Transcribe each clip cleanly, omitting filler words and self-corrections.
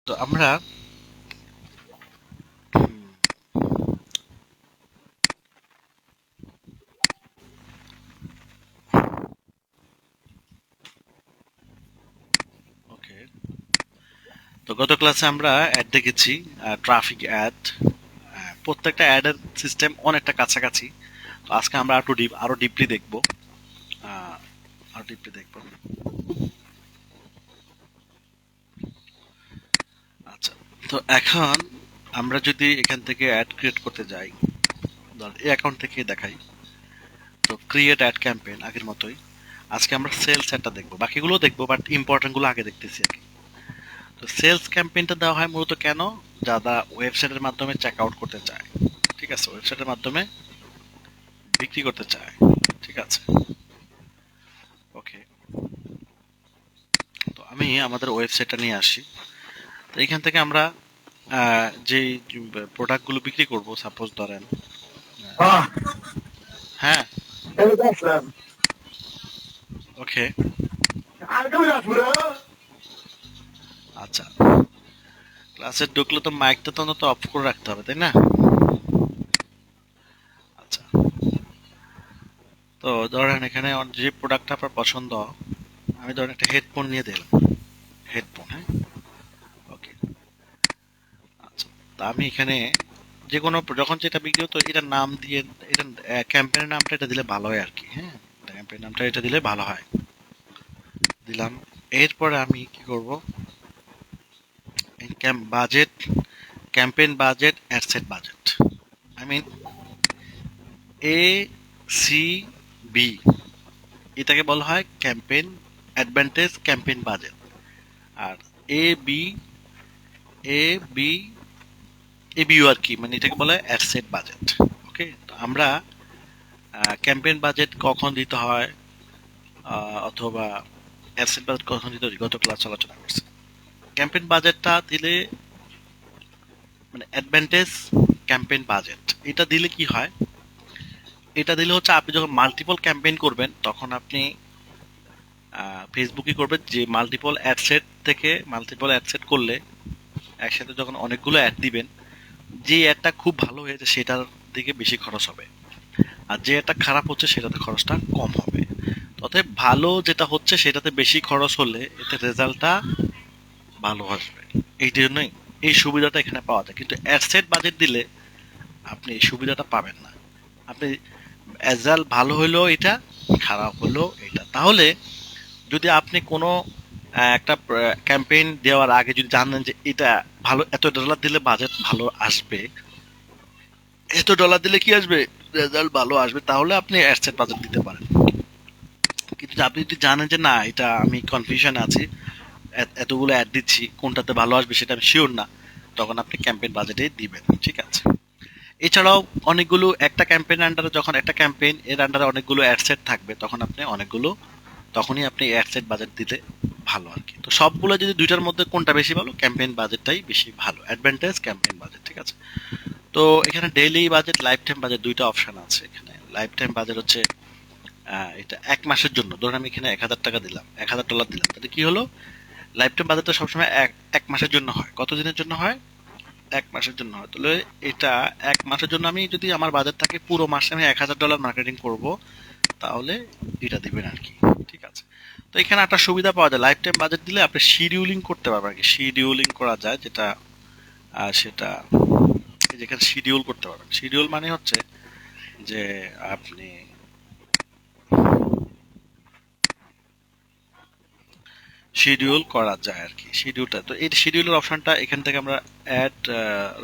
তো আমরা ওকে, তো গত ক্লাসে আমরা অ্যাড দেখেছি, ট্রাফিক অ্যাড। প্রত্যেকটা অ্যাডের সিস্টেম অনেকটা কাছাকাছি। তো আজকে আমরা আরো ডিপলি দেখবো। আহ, আরো ডিপলি দেখবো। আচ্ছা, তো এখন আমরা যদি এখান থেকে অ্যাড ক্রিয়েট করতে যাই, ধর এই অ্যাকাউন্ট থেকে দেখাই, তো ক্রিয়েট অ্যাড ক্যাম্পেইন আগের মতোই। আজকে আমরা সেলস অ্যাডটা দেখবো, বাকিগুলো দেখবো বাট ইম্পর্টেন্ট গুলো আগে দেখতেছি আর কি। তো সেলস ক্যাম্পেইনটা দেওয়া হয় মূলত কেন? যারা ওয়েবসাইটের মাধ্যমে চেক আউট করতে চায়, ঠিক আছে, ওয়েবসাইটের মাধ্যমে বিক্রি করতে চায়, ঠিক আছে। ওকে, তো আমি আমাদের ওয়েবসাইটটা নিয়ে আসি। তো এখান থেকে আমরা যে প্রোডাক্টগুলো বিক্রি করব, সাপোজ ধরেন, Ah, হ্যাঁ, evet aslan. ওকে, Arkadaş bro. আচ্ছা, ক্লাসে ঢুকলে তো মাইকটা তো অন্তত অফ করে রাখতে হবে, তাই না? আচ্ছা, তো ধরেন এখানে যে প্রোডাক্টটা আপনার পছন্দ, আমি ধরেন একটা হেডফোন নিয়ে দিলাম, হেডফোন, হ্যাঁ, ওকে। আচ্ছা, তা আমি এখানে যে কোনো যখন যেটা বিক্রি হতো এটার নাম দিয়ে, এটা ক্যাম্পেইনের নামটা এটা দিলে ভালো হয় আর কি, হ্যাঁ, ক্যাম্পেইন নামটা এটা দিলে ভালো হয়, দিলাম। এরপরে আমি কি করব, budget, campaign budget, ad set budget, I mean A C B, এটাকে বলা হয় ক্যাম্পেইন অ্যাডভান্টেজ ক্যাম্পেইন বাজেট। আর A B, A B, A B আর কি, মানে এটাকে বলা হয় অ্যাডসেট বাজেট। ওকে, তো আমরা ক্যাম্পেইন বাজেট কখন দিতে হয়, অথবা অ্যাডসেট বাজেট কখন দিতে হয়, গত ক্লাস আলোচনা করছি। ক্যাম্পেইন বাজেটটা দিলে, মানে অ্যাডভান্টেজ ক্যাম্পেইন বাজেট, এটা দিলে কি হয়, এটা দিলে হচ্ছে আপনি যখন মাল্টিপল ক্যাম্পেইন করবেন তখন আপনি ফেসবুকে করবেন যে মাল্টিপল অ্যাডসেট থেকে, মাল্টিপল অ্যাডসেট করলে একসাথে যখন অনেকগুলো অ্যাড দিবেন, যে অ্যাডটা খুব ভালো হয়েছে সেটার দিকে বেশি খরচ হবে, আর যে অ্যাডটা খারাপ হচ্ছে সেটাতে খরচটা কম হবে। অতএব ভালো যেটা হচ্ছে সেটাতে বেশি খরচ হলে এতে রেজাল্টটা ভালো আসবে। এই জন্যই এই সুবিধাটা এখানে পাওয়া যায়, কিন্তু অ্যাডসেট বাজেট দিলে আপনি এই সুবিধাটা পাবেন না। আপনি রেজাল্ট ভালো হলেও এটা, খারাপ হলেও এটা। তাহলে যদি আপনি কোনো একটা ক্যাম্পেইন দেওয়ার আগে যদি জানেন যে এটা ভালো, এত ডলার দিলে বাজেট ভালো আসবে, এত ডলার দিলে কি আসবে, রেজাল্ট ভালো আসবে, তাহলে আপনি অ্যাডসেট বাজেট দিতে পারেন। কিন্তু আপনি যদি জানেন যে না, এটা আমি কনফিউশন আছি, এতগুলো অ্যাড দিচ্ছি, কোনটাতে ভালো আসবে সেটা আমি শিওর না, তখন আপনি ক্যাম্পেইন বাজেটেই দিবেন, ঠিক আছে। এছাড়াও অনেকগুলো, একটা ক্যাম্পেইন আন্ডারে, যখন একটা ক্যাম্পেইন এর আন্ডারে অনেকগুলো অ্যাডসেট থাকবে তখন আপনি অনেকগুলো, তখনই আপনি অ্যাডসেট বাজেট দিলে ভালো আর কি। তো সবগুলো যদি দুইটার মধ্যে কোনটা বেশি ভালো, ক্যাম্পেইন বাজেটটাই বেশি ভালো, অ্যাডভান্টেজ ক্যাম্পেইন বাজেট, ঠিক আছে। তো এখানে daily budget, life time budget, দুইটা অপশন আছে এখানে। লাইফ টাইম বাজেট হচ্ছে এটা এক মাসের জন্য। ধরুন আমি এখানে 1,000 টাকা দিলাম, $1,000 দিলাম, তাহলে কি হলো, লাইফ টাইম বাজেটটা সবসময় এক এক মাসের জন্য হয়। কত দিনের জন্য হয়? এক মাসের জন্য হয়। তাহলে এটা এক মাসের জন্য, আমি যদি আমার বাজেট থাকে পুরো মাসে আমি $1,000 মার্কেটিং করব, তাহলে এটা দিবেন আর কি, ঠিক আছে। তো এখানে একটা সুবিধা পাওয়া যায়, লাইফ টাইম বাজেট দিলে আপনি শিডিউলিং করতে পারবেন আর কি, শিডিউলিং করা যায় যেটা, সেটা যেখানে শিডিউল করতে পারবেন। শিডিউল মানে হচ্ছে যে আপনি শিডিউল করা যায় আর কি, শিডিউলটা। তো এই শিডিউলের অপশনটা এখান থেকে আমরা ad,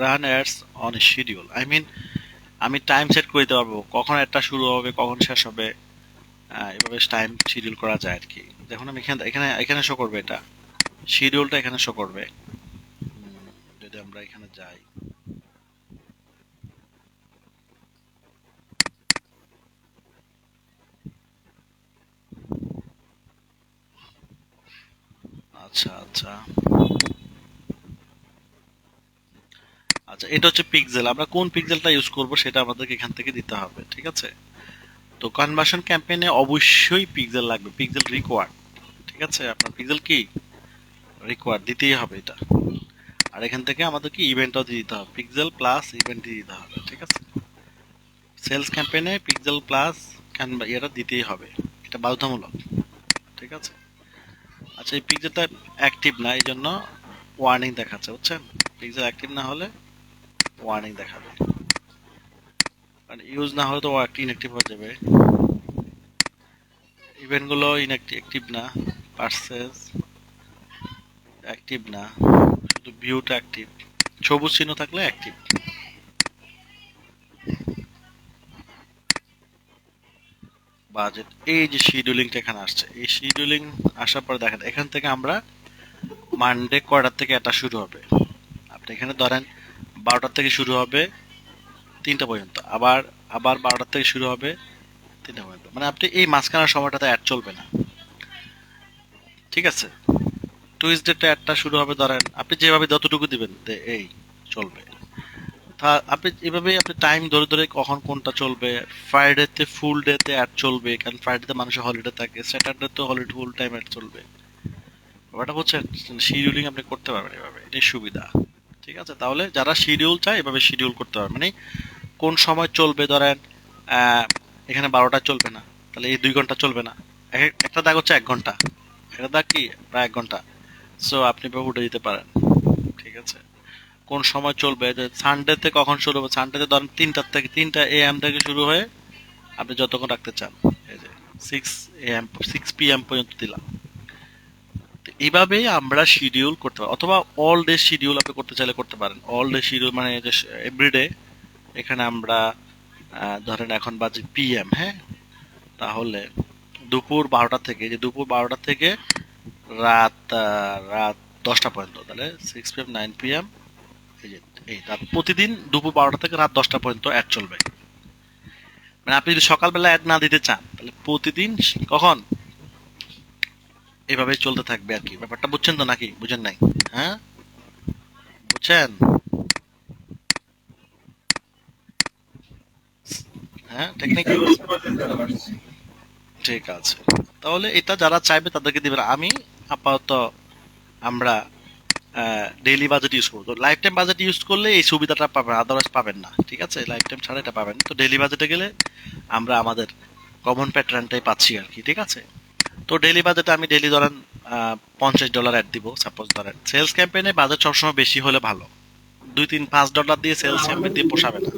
run ads on schedule, I mean আমি টাইম সেট করে দিতে পারবো কখন একটা শুরু হবে কখন শেষ হবে, এভাবে টাইম শিডিউল করা যায় আর কি। দেখুন আমি এখানে এখানে এখানে শো করবে, এটা শিডিউলটা এখানে শো করবে। যদি আমরা এখানে যাই, আচ্ছা আচ্ছা, আচ্ছা এটা হচ্ছে পিক্সেল, আমরা কোন পিক্সেলটা ইউজ করব সেটা আমাদেরকে এখান থেকে দিতে হবে, ঠিক আছে। তো কনভার্সন ক্যাম্পেইনে অবশ্যই পিক্সেল লাগবে, পিক্সেল রিকোয়ার্ড, ঠিক আছে, আপনার পিক্সেল কি রিকোয়ার্ড দিতেই হবে এটা। এখান থেকে আমাদেরকে ইভেন্টও দিয়ে দিতে হবে, পিক্সেল প্লাস ইভেন্ট দিয়ে দিতে হবে, ঠিক আছে। সেলস ক্যাম্পেইনে পিক্সেল প্লাস এটা দিতেই হবে, এটা বাধ্যতামূলক, ঠিক আছে। আচ্ছা, এই পিক্সেলটা অ্যাক্টিভ না, এই জন্য ওয়ার্নিং দেখাচ্ছে, বুঝছেন। পিক্সেল অ্যাক্টিভ না হলে ওয়ার্নিং দেখাবে, আর ইউজ না হলে তো ইনঅ্যাক্টিভ হয়ে যাবে। ইভেন্টগুলো ইনঅ্যাক্টিভ না, পার্সেস অ্যাক্টিভ না, শুধু ভিউটা অ্যাক্টিভ, সবুজ চিহ্ন থাকলে অ্যাক্টিভ। বাজেট, এই যে শিডিউলিংটা এখানে আসছে, এই শিডিউলিং আসার পরে দেখেন এখান থেকে আমরা মানডে কয়টার থেকে এটা শুরু হবে, আপনি এখানে ধরেন 12টার থেকে শুরু হবে 3টা পর্যন্ত, আবার আবার 12টার থেকে শুরু হবে 3টা পর্যন্ত, মানে আপনি এই মাঝখানের সময়টাতে অ্যাড চলবে না, ঠিক আছে। টুইসডেতে অ্যাডটা শুরু হবে ধরেন, আপনি যেভাবে যতটুকু দিবেন এই চলবে। তা আপনি এভাবেই আপনি টাইম ধরে ধরে কখন কোনটা চলবে। ফ্রাইডেতে ফুল ডেতে অ্যাড চলবে, কারণ ফ্রাইডেতে মানুষের হলিডে থাকে, স্যাটারডে তো হলিডে ফুল টাইম অ্যাড চলবে। ব্যাপারটা বুঝছেন, শিডিউলিং আপনি করতে পারবেন এভাবে, এটাই সুবিধা, ঠিক আছে। তাহলে যারা শিডিউল চায় এভাবে শিডিউল করতে পারবে, মানে কোন সময় চলবে, ধরেন এখানে 12টা চলবে না, তাহলে এই 2 ঘন্টা চলবে না, একটা দাগ হচ্ছে 1 ঘন্টা, একটা দাগ কি প্রায় 1 ঘন্টা, সো আপনি এভাবে উঠে দিতে পারেন, ঠিক আছে। কোন সময় চলবে, যে সানডেতে কখন শুরু হবে, সানডেতে ধরেন 3টা AM থেকে শুরু হয়ে আপনি যতক্ষণ রাখতে চান, এই যে 6 PM পর্যন্ত দিলাম। তো এইভাবেই আমরা শিডিউল করতে পারি, অথবা অল ডে শিডিউল আপনি করতে চাইলে করতে পারেন। অল ডে শিডিউল মানে যে এভরিডে, এখানে আমরা ধরেন এখন বাজে PM, হ্যাঁ, তাহলে দুপুর 12টা থেকে, যে দুপুর 12টা থেকে রাত রাত 10টা পর্যন্ত, তাহলে 6 PM 9 PM, এই যে এই রাত প্রতিদিন দুপুর 12টা থেকে রাত 10টা পর্যন্ত অ্যাড চলবে। মানে আপনি যদি সকালবেলা অ্যাড না দিতে চান, তাহলে প্রতিদিন কখন এভাবে চলতে থাকবে আর কি। ব্যাপারটা বুঝছেন তো নাকি বুঝেন নাই? হ্যাঁ, বুঝছেন? হ্যাঁ, টেকনিক ঠিক আছে। তাহলে এটা যারা চাইবে তাদেরকে দিবেন। আমি আপাতত আমরা ডেইলি বাজেট ইউজ করবো, তো লাইফ টাইম বাজেট ইউজ করলে এই সুবিধাটা পাবেন, আদারওয়াইজ পাবেন না, ঠিক আছে। লাইফ টাইম ছাড়া এটা পাবেন, তো ডেইলি বাজেটে গেলে আমরা আমাদের কমন প্যাটার্নটাই পাচ্ছি আর কি, ঠিক আছে। তো ডেইলি বাজেটে আমি ডেইলি ধরেন $50 অ্যাড দিব, সাপোজ ধরেন। সেলস ক্যাম্পেইনে বাজেট সবসময় বেশি হলে ভালো, 2 3 5 ডলার দিয়ে সেলস ক্যাম্পেইন দিয়ে পোষাবে না।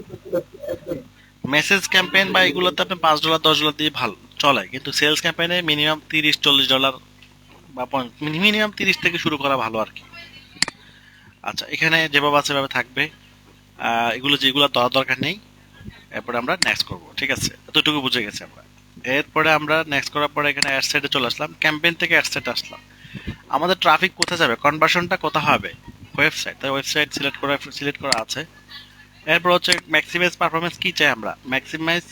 মেসেজ ক্যাম্পেইন বা এগুলোতে আপনি $5 $10 দিয়ে ভালো চলে, কিন্তু সেলস ক্যাম্পেইনে মিনিমাম $30 40 বা মিনিমাম 30 থেকে শুরু করা ভালো আর কি। আচ্ছা, এখানে যেভাবে আছে সেভাবে থাকবে, এগুলো যেগুলো দেওয়ার দরকার নেই, এরপরে আমরা নেক্সট করব, ঠিক আছে। এতটুকু বুঝে গেছি আমরা। এরপরে আমরা নেক্সট করার পরে এখানে অ্যাড সাইডে চলে আসলাম, ক্যাম্পেইন থেকে অ্যাড সাইডে আসলাম। আমাদের ট্রাফিক কোথায় যাবে, কনভার্সনটা কোথায় হবে, ওয়েবসাইট, তাই ওয়েবসাইট সিলেক্ট করা আছে। এরপর হচ্ছে ম্যাক্সিমাইজ পারফরমেন্স, কি চাই আমরা, ম্যাক্সিমাইজ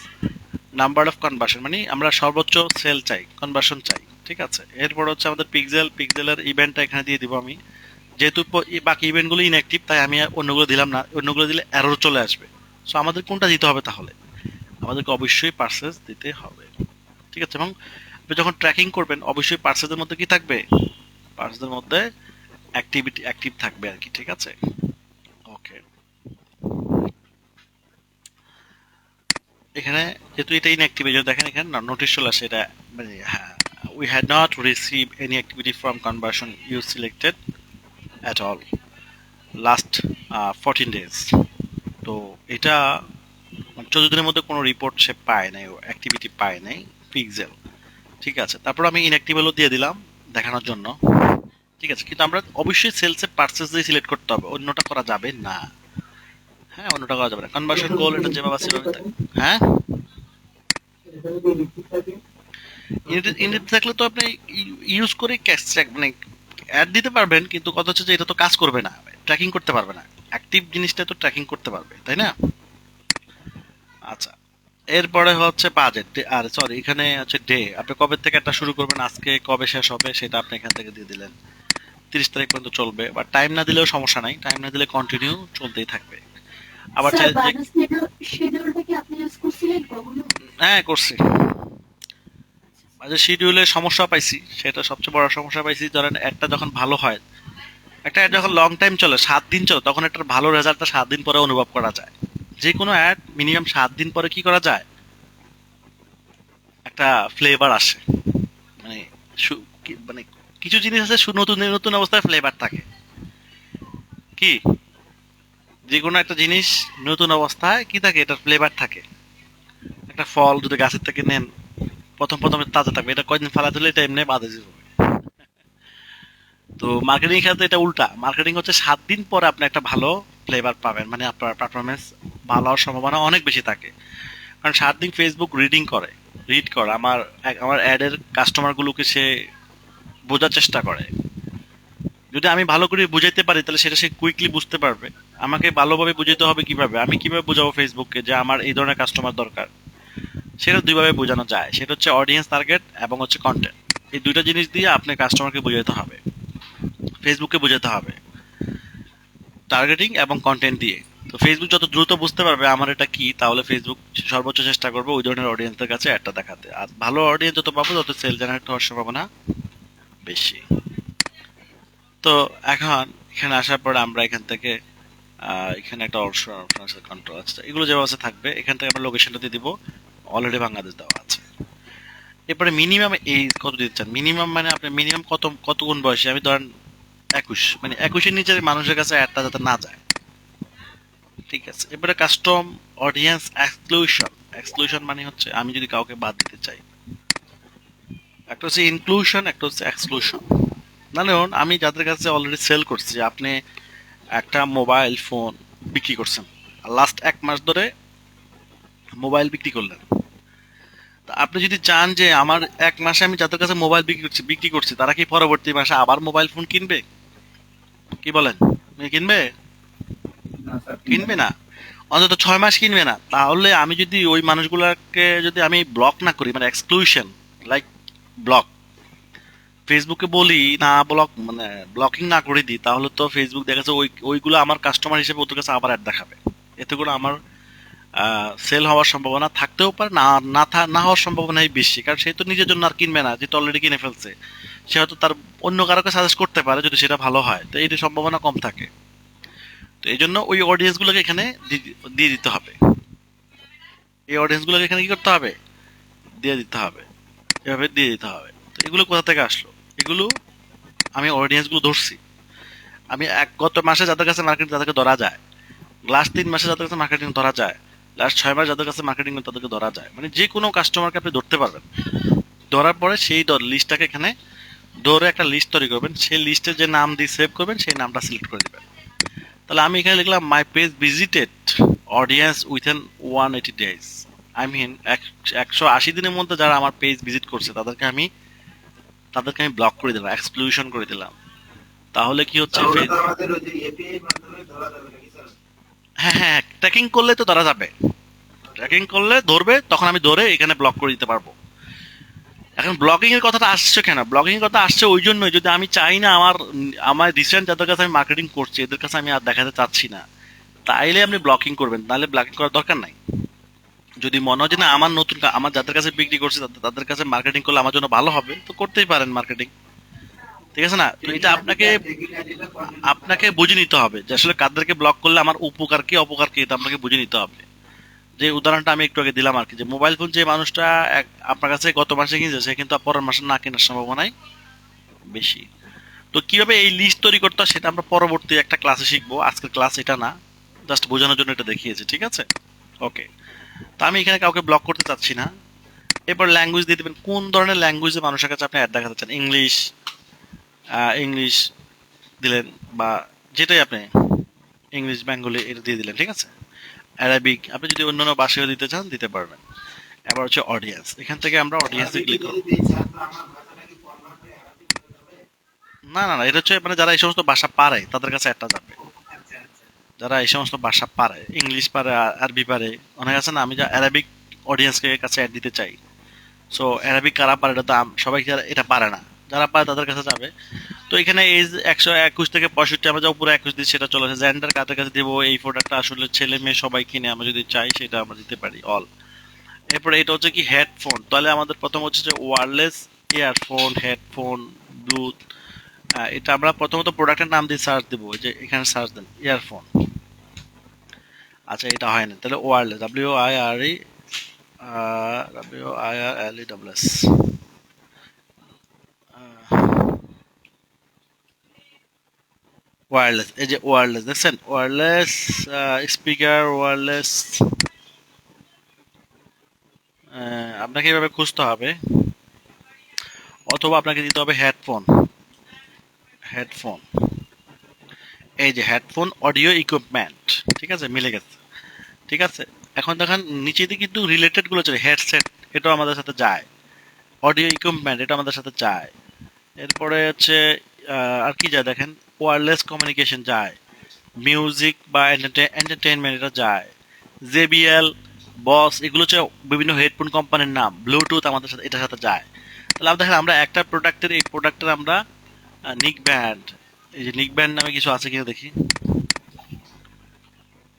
নাম্বার অফ কনভার্সন, মানে আমরা সর্বোচ্চ সেল চাই, কনভার্সন চাই, ঠিক আছে। এরপর হচ্ছে আমাদের পিক্সেলের ইভেন্টটা এখানে দিয়ে দিব আমি, যেহেতু বাকি ইভেন্টগুলো ইনঅ্যাক্টিভ, তাই আমি আর অন্যগুলো দিলাম না, অন্যগুলো দিলে এরর চলে আসবে। সো আমাদের কোনটা দিতে হবে, তাহলে আমাদেরকে অবশ্যই পার্সেস দিতে হবে, ঠিক আছে। এবং আপনি যখন ট্র্যাকিং করবেন অবশ্যই পার্সেসের মধ্যে কি থাকবে, পার্সেসের মধ্যে অ্যাক্টিভ থাকবে আর কি, ঠিক আছে। ওকে, এখানে যেহেতু এটা ইনঅ্যাক্টিভ, এই জন্য দেখেন এখানে নোটিশ চলে আসে, এটা মানে হ্যাঁ, we had not receive any activity from conversion you selected at all last 14 days। তো এটা 14 দিনের মধ্যে কোনো রিপোর্ট সে পায় নাই, অ্যাক্টিভিটি পায় নাই পিক্সেল, ঠিক আছে। তারপর আমি ইনঅ্যাক্টিভ হলো দিয়ে দিলাম দেখানোর জন্য, ঠিক আছে। কিন্তু আমরা অবশ্যই সেলসে পার্সেস দিয়ে সিলেক্ট করতে হবে, অন্যটা করা যাবে না। হ্যাঁ, অন্যটা করা যাবে না, কনভার্সন গোল এটা যেভাবে আছে সেভাবে থাকবে। হ্যাঁ, ইনডিট থাকলে তো আপনি ইউজ করে ক্যাশ মানে অ্যাড দিতে পারবেন, কিন্তু কথা হচ্ছে যে এটা তো কাজ করবে না, ট্র্যাকিং করতে পারবে না, অ্যাক্টিভ জিনিসটা তো ট্র্যাকিং করতে পারবে, তাই না। আচ্ছা, এরপরে হচ্ছে বাজেট, আর সরি এখানে হচ্ছে ডে, আপনি কবে থেকে একটা শুরু করবেন, আজকে কবে শেষ হবে সেটা আপনি এখান থেকে দিয়ে দিলেন, 30 তারিখ পর্যন্ত চলবে, বা টাইম না দিলেও সমস্যা নাই, টাইম না দিলে কন্টিনিউ চলতেই থাকবে। আবার স্যার, চাই যে বাজাজ শিডিউলটা কি আপনি ইউজ করছিলেন কখনো? হ্যাঁ করছি, মাঝে শিডিউলে সমস্যা পাইছি, সেটা সবচেয়ে বড় সমস্যা পাইছি, ধরেন একটা যখন ভালো হয়, একটা অ্যাড যখন লং টাইম চলে 7 দিন চলে তখন একটা ভালো রেজাল্টটা 7 দিন পরে অনুভব করা যায়। যে কোনো অ্যাড মিনিমাম 7 দিন পরে কি করা যায়, একটা ফ্লেভার আসে। মানে মানে কিছু জিনিস আছে নতুন নতুন অবস্থায় ফ্লেভার থাকে। কি, যে কোনো একটা জিনিস নতুন অবস্থায় কি থাকে, এটার ফ্লেভার থাকে। একটা ফল যদি গাছের থেকে নেন, প্রথম প্রথম তাজা থাকবে, এটা কয়দিন ফেলা দিলে এটা এমনি বাদে যাবে। তো মার্কেটিং ক্ষেত্রে এটা উল্টা, মার্কেটিং হচ্ছে 7 দিন পরে আপনি একটা ভালো ফ্লেভার পাবেন, মানে আপনার পারফরমেন্স ভালো হওয়ার সম্ভাবনা অনেক বেশি থাকে। কারণ 7 দিন ফেসবুক রিড করে আমার অ্যাডের কাস্টমার গুলোকে সে বোঝার চেষ্টা করে। যদি আমি ভালো করে বুঝাইতে পারি তাহলে সেটা সে কুইকলি বুঝতে পারবে। আমাকে ভালোভাবে বুঝাইতে হবে কিভাবে, আমি কিভাবে বুঝাবো ফেসবুককে যে আমার এই ধরনের কাস্টমার দরকার, সেটা দুইভাবে বোঝানো যায়। সেটা হচ্ছে অডিয়েন্স টার্গেট এবং হচ্ছে কন্টেন্ট। এই দুইটা জিনিস দিয়ে আপনি কাস্টমারকে বোঝাতে হবে, ফেসবুককে বোঝাতে হবে, টার্গেটিং এবং কন্টেন্ট দিয়ে। তো ফেসবুক যত দ্রুত বুঝতে পারবে আমার এটা কি, তাহলে ফেসবুক সর্বোচ্চ চেষ্টা করবে ওই ধরনের অডিয়েন্সের কাছে একটা দেখাতে। আর ভালো অডিয়েন্স যত পাবো তত সেল জেনারেট হওয়ার সম্ভাবনা বেশি। তো এখন এখানে আসার পর আমরা এখান থেকে এখানে একটা অপশনাল কন্ট্রোল আছে, এগুলো যেভাবে আছে থাকবে। এখান থেকে আমরা লোকেশনটা দিয়ে দিব, অলরেডি বাংলাদেশ দেওয়া আছে। এরপরে মিনিমাম এই কত দিতে চান, মিনিমাম মানে আপনি মিনিমাম কত কোন বয়সে, আমি ধরেন 21, মানে 21-এর নিচের মানুষের কাছে অ্যাডটা যাতে না যায়। ঠিক আছে, এবারে কাস্টম অডিয়েন্স এক্সক্লুশন মানে হচ্ছে আমি যদি কাউকে বাদ দিতে চাই। একটা হচ্ছে ইনক্লুশন, একটা হচ্ছে এক্সক্লুশন। না ধরুন আমি যাদের কাছে অলরেডি সেল করছি, আপনি একটা মোবাইল ফোন বিক্রি করছেন, লাস্ট 1 মাস ধরে মোবাইল বিক্রি করলেন। তা আপনি যদি চান যে আমার 1 মাসে আমি যাদের কাছে মোবাইল বিক্রি করছি তারা কি পরবর্তী মাসে আবার মোবাইল ফোন কিনবে? কি বলেন, কিনবে? কিনবে না, অন্তত 6 মাস কিনবে না। তাহলে আমি যদি ওই মানুষগুলোকে যদি আমি ব্লক না করি, মানে এক্সক্লুশন, লাইক ব্লক, ফেসবুকে বলি না, মানে ব্লকিং না করে দিই, তাহলে তো ফেসবুক দেখা যাচ্ছে ওইগুলো আমার কাস্টমার হিসেবে ওদের কাছে আবার অ্যাড দেখাবে। এতে করে আমার সেল হওয়ার সম্ভাবনা থাকতেও পারে, না হওয়ার সম্ভাবনাই বেশি। কারণ সে তো নিজের জন্য আর কিনবে না, যেহেতু অলরেডি কিনে ফেলছে। সে হয়তো তার অন্য কারোকে সাজেস্ট করতে পারে যদি সেটা ভালো হয়, তো এই সম্ভাবনা কম থাকে। তো এই জন্য ওই অডিয়েন্স গুলোকে এখানে দিয়ে দিতে হবে, এই অডিয়েন্স গুলোকে এখানে কি করতে হবে, দিয়ে দিতে হবে, এভাবে দিয়ে দিতে হবে। তো এগুলো কোথা থেকে আসলো, এগুলো আমি অডিয়েন্স গুলো ধরছি। আমি গত মাসে যাদের কাছে মার্কেটিং তাদেরকে ধরা যায়, লাস্ট 3 মাসে যাদের কাছে মার্কেটিং ধরা যায়, লাস্ট 6 মাস যাদের কাছে মার্কেটিং তাদেরকে ধরা যায়। মানে যে কোনো কাস্টমারকে আপনি ধরতে পারবেন। ধরার পরে সেই লিস্টটাকে এখানে ধরে একটা লিস্ট তৈরি করবেন, সেই লিস্টে যে নাম দিয়ে সেভ করবেন সেই নামটা সিলেক্ট করে দিবেন। তাহলে আমি এখানে লিখলাম my page visited audience within 180 days। I mean 180 দিনের মধ্যে যারা আমার পেজ ভিজিট করছে তাদেরকে আমি ব্লক করে দিলাম, এক্সক্লুশন করে দিলাম। তাহলে কি হচ্ছে, হ্যাঁ হ্যাঁ, ট্র্যাকিং করলে তো ধরা যাবে, ট্র্যাকিং করলে ধরবে, তখন আমি ধরে এখানে ব্লক করে দিতে পারবো। এখন ব্লগিং এর কথাটা আসছে কেন, ব্লগিং এর কথা আসছে ওই জন্যই, যদি আমি চাই না আমার রিসেন্ট যাদের কাছে আমি মার্কেটিং করছি এদের কাছে আমি আর দেখাতে চাচ্ছি না, তাইলে আপনি ব্লকিং করবেন, নাহলে ব্লকিং করার দরকার নাই। যদি মনে হয় যে না আমার যাদের কাছে বিক্রি করছে তাদের কাছে মার্কেটিং করলে আমার জন্য ভালো হবে, তো করতেই পারেন মার্কেটিং। ঠিক আছে না? তো এটা আপনাকে আপনাকে বুঝে নিতে হবে যে আসলে কাদেরকে ব্লক করলে আমার উপকার কি অপকার কি, এটা আপনাকে বুঝে নিতে হবে। যে উদাহরণটা আমি একটু আগে দিলাম আর কি, যে মোবাইল ফোন যে মানুষটা আপনার কাছে গত মাসে কিনছে সে কিন্তু পরের মাসে না কেনার সম্ভাবনাই বেশি। তো কিভাবে এই লিস্ট তৈরি করতে হয় সেটা আমরা পরবর্তী একটা ক্লাসে শিখবো, আজকের ক্লাস এটা না, জাস্ট বোঝানোর জন্য এটা দেখিয়েছি। ঠিক আছে, ওকে। তো আমি এখানে কাউকে ব্লক করতে চাচ্ছি না। এরপর ল্যাঙ্গুয়েজ দিয়ে দেবেন, কোন ধরনের ল্যাঙ্গুয়েজে মানুষের কাছে আপনি অ্যাড দেখাতে চান। ইংলিশ দিলেন, বা যেটাই আপনি, ইংলিশ, বেঙ্গলি এটা দিয়ে দিলেন। ঠিক আছে, অ্যারাবিক, আপনি যদি অন্যান্য ভাষায় দিতে চান দিতে পারবেন। এবার হচ্ছে অডিয়েন্স, এখান থেকে আমরা অডিয়েন্সে ক্লিক করব। না না না, এটা হচ্ছে মানে যারা এই সমস্ত ভাষা পারে তাদের কাছে একটা যাবে, যারা এই সমস্ত ভাষা পারে, ইংলিশ পারে, আরবি পারে, অনেক আছে না, আমি যা অ্যারাবিক অডিয়েন্সকে কাছে অ্যাড দিতে চাই। সো অ্যারাবিক কারা পারে এটা তো সবাই এটা পারে না, যারা পারে তাদের কাছে যাবে। তো এখানে এজ 121 থেকে 65, আমরা যা উপরে 21 দিই সেটা চলে আসে। জেন্ডার কাদের কাছে দেবো, এই প্রোডাক্টটা আসলে ছেলে মেয়ে সবাই কিনে, আমরা যদি চাই সেটা আমরা দিতে পারি অল। এরপরে এটা হচ্ছে কি হেডফোন, তাহলে আমাদের প্রথম হচ্ছে যে ওয়্যারলেস ইয়ারফোন, হেডফোন, ব্লুটুথ, এটা আমরা প্রথমত প্রোডাক্টের নাম দিয়ে সার্চ দিব, ওই যে এখানে সার্চ দেন ইয়ারফোন। আচ্ছা এটা হয় না, তাহলে ওয়্যারলেস, WIRLESS, ওয়্যারলেস। এই যে ওয়্যারলেস দেখছেন, ওয়্যারলেস স্পিকার, ওয়্যারলেস। আপনাকে এভাবে খুঁজতে হবে, অথবা আপনাকে দিতে হবে হেডফোন। হেডফোন, এই যে হেডফোন অডিও ইকুইপমেন্ট, ঠিক আছে, মিলে গেছে। ঠিক আছে, এখন দেখেন নিচে দিয়ে কিন্তু রিলেটেড গুলো চলে, হেডসেট এটাও আমাদের সাথে যায়, অডিও ইকুইপমেন্ট এটা আমাদের সাথে যায়। এরপরে হচ্ছে আর কি যায় দেখেন, ওয়্যারলেস কমিউনিকেশন যায়, মিউজিক বা এন্টারটেইনমেন্ট এটা যায়, জেবিএল, বস, এগুলো হচ্ছে বিভিন্ন হেডফোন কোম্পানির নাম। ব্লুটুথ আমাদের সাথে এটার সাথে যায়। তাহলে দেখেন আমরা একটা প্রোডাক্টের, এই প্রোডাক্টের আমরা নিক ব্যান্ড, এই যে নিক ব্যান্ড নামে কিছু আছে কিনা দেখি,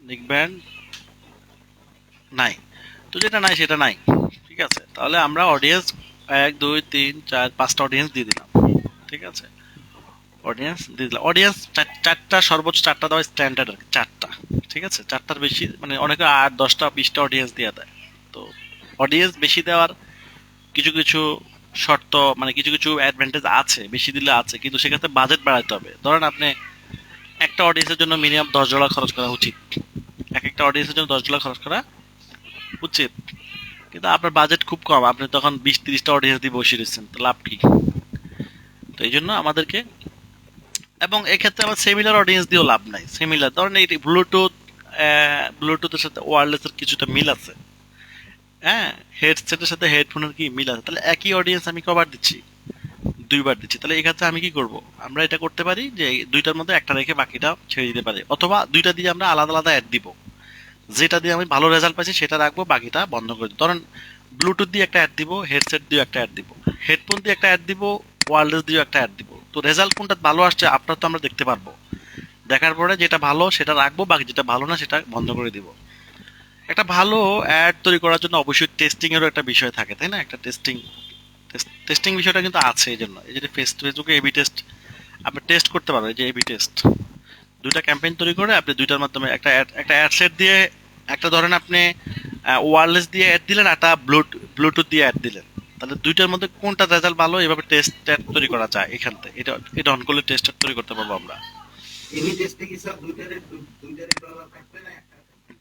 নিক ব্যান্ড নাই, তো যেটা নাই সেটা নাই। ঠিক আছে, তাহলে আমরা অডিয়েন্স 1 2 3 4 5টা অডিয়েন্স দিয়ে দিলাম। ঠিক আছে, অডিয়েন্স দিয়ে দিলাম, অডিয়েন্স চারটা, সর্বোচ্চ চারটা দেওয়া স্ট্যান্ডার্ড আর কি, চারটা। ঠিক আছে, চারটার বেশি মানে অনেকে 8 10টা 20টা অডিয়েন্স দিয়ে দেয়। তো অডিয়েন্স বেশি দেওয়ার কিছু কিছু শর্ত, মানে কিছু কিছু অ্যাডভান্টেজ আছে, বেশি দিলে আছে, কিন্তু সেক্ষেত্রে বাজেট বাড়াতে হবে। ধরেন আপনি একটা অডিয়েন্সের জন্য মিনিমাম $10 খরচ করা উচিত, একটা অডিয়েন্সের জন্য $10 খরচ করা উচিত। কিন্তু আপনার বাজেট খুব কম, আপনি তখন 20 30টা অডিয়েন্স দিয়ে বসে রয়েছেন, তো লাভ কি? তো এই জন্য আমাদেরকে, এবং এক্ষেত্রে আমার সেমিলার অডিয়েন্স দিয়েও লাভ নাই। সেমিলার ধরেন এই ব্লুটুথের সাথে ওয়্যারলেসের কিছুটা মিল আছে, হ্যাঁ, হেডসেটের সাথে হেডফোনের কি মিল আছে, তাহলে একই অডিয়েন্স আমি কবার দিচ্ছি, 2বার দিচ্ছি। তাহলে এই ক্ষেত্রে আমি কি করব, আমরা এটা করতে পারি যে এই দুইটার মধ্যে একটা রেখে বাকিটা ছেড়ে দিতে পারি, অথবা দুইটা দিয়ে আমরা আলাদা আলাদা অ্যাড দিব, যেটা দিয়ে আমি ভালো রেজাল্ট পাচ্ছি সেটা রাখবো, বাকিটা বন্ধ করে দিই। ধরেন ব্লুটুথ দিয়ে একটা অ্যাড দিব, হেডসেট দিয়ে একটা অ্যাড দিব, হেডফোন দিয়ে একটা অ্যাড দিব, ওয়্যারলেস দিয়ে একটা অ্যাড দিব। তো রেজাল্ট কোনটা ভালো আসছে আপনার তো আমরা দেখতে পারবো, দেখার পরে যেটা ভালো সেটা রাখবো, বাকি যেটা ভালো না সেটা বন্ধ করে দিব। একটা ভালো অ্যাড তৈরি করার জন্য অবশ্যই টেস্টিং এরও একটা বিষয় থাকে, তাই না? একটা টেস্টিং, টেস্টিং বিষয়টা কিন্তু আছে। এই জন্য এই যে ফেসবুকে এবি টেস্ট আপনি টেস্ট করতে পারবেন, এই যে এবি টেস্ট, দুইটা ক্যাম্পেইন তৈরি করে আপনি দুইটার মাধ্যমে একটা অ্যাড সেট দিয়ে, একটা ধরেন আপনি ওয়্যারলেস দিয়ে অ্যাড দিলেন, একটা ব্লুটুথ দিয়ে অ্যাড দিলেন, তাহলে দুইটার মধ্যে কোনটা রেজাল্ট ভালো, এভাবে টেস্ট তৈরি করা যায়। এখান থেকে এটা এটা অন করলে টেস্ট তৈরি করতে পারবো আমরা।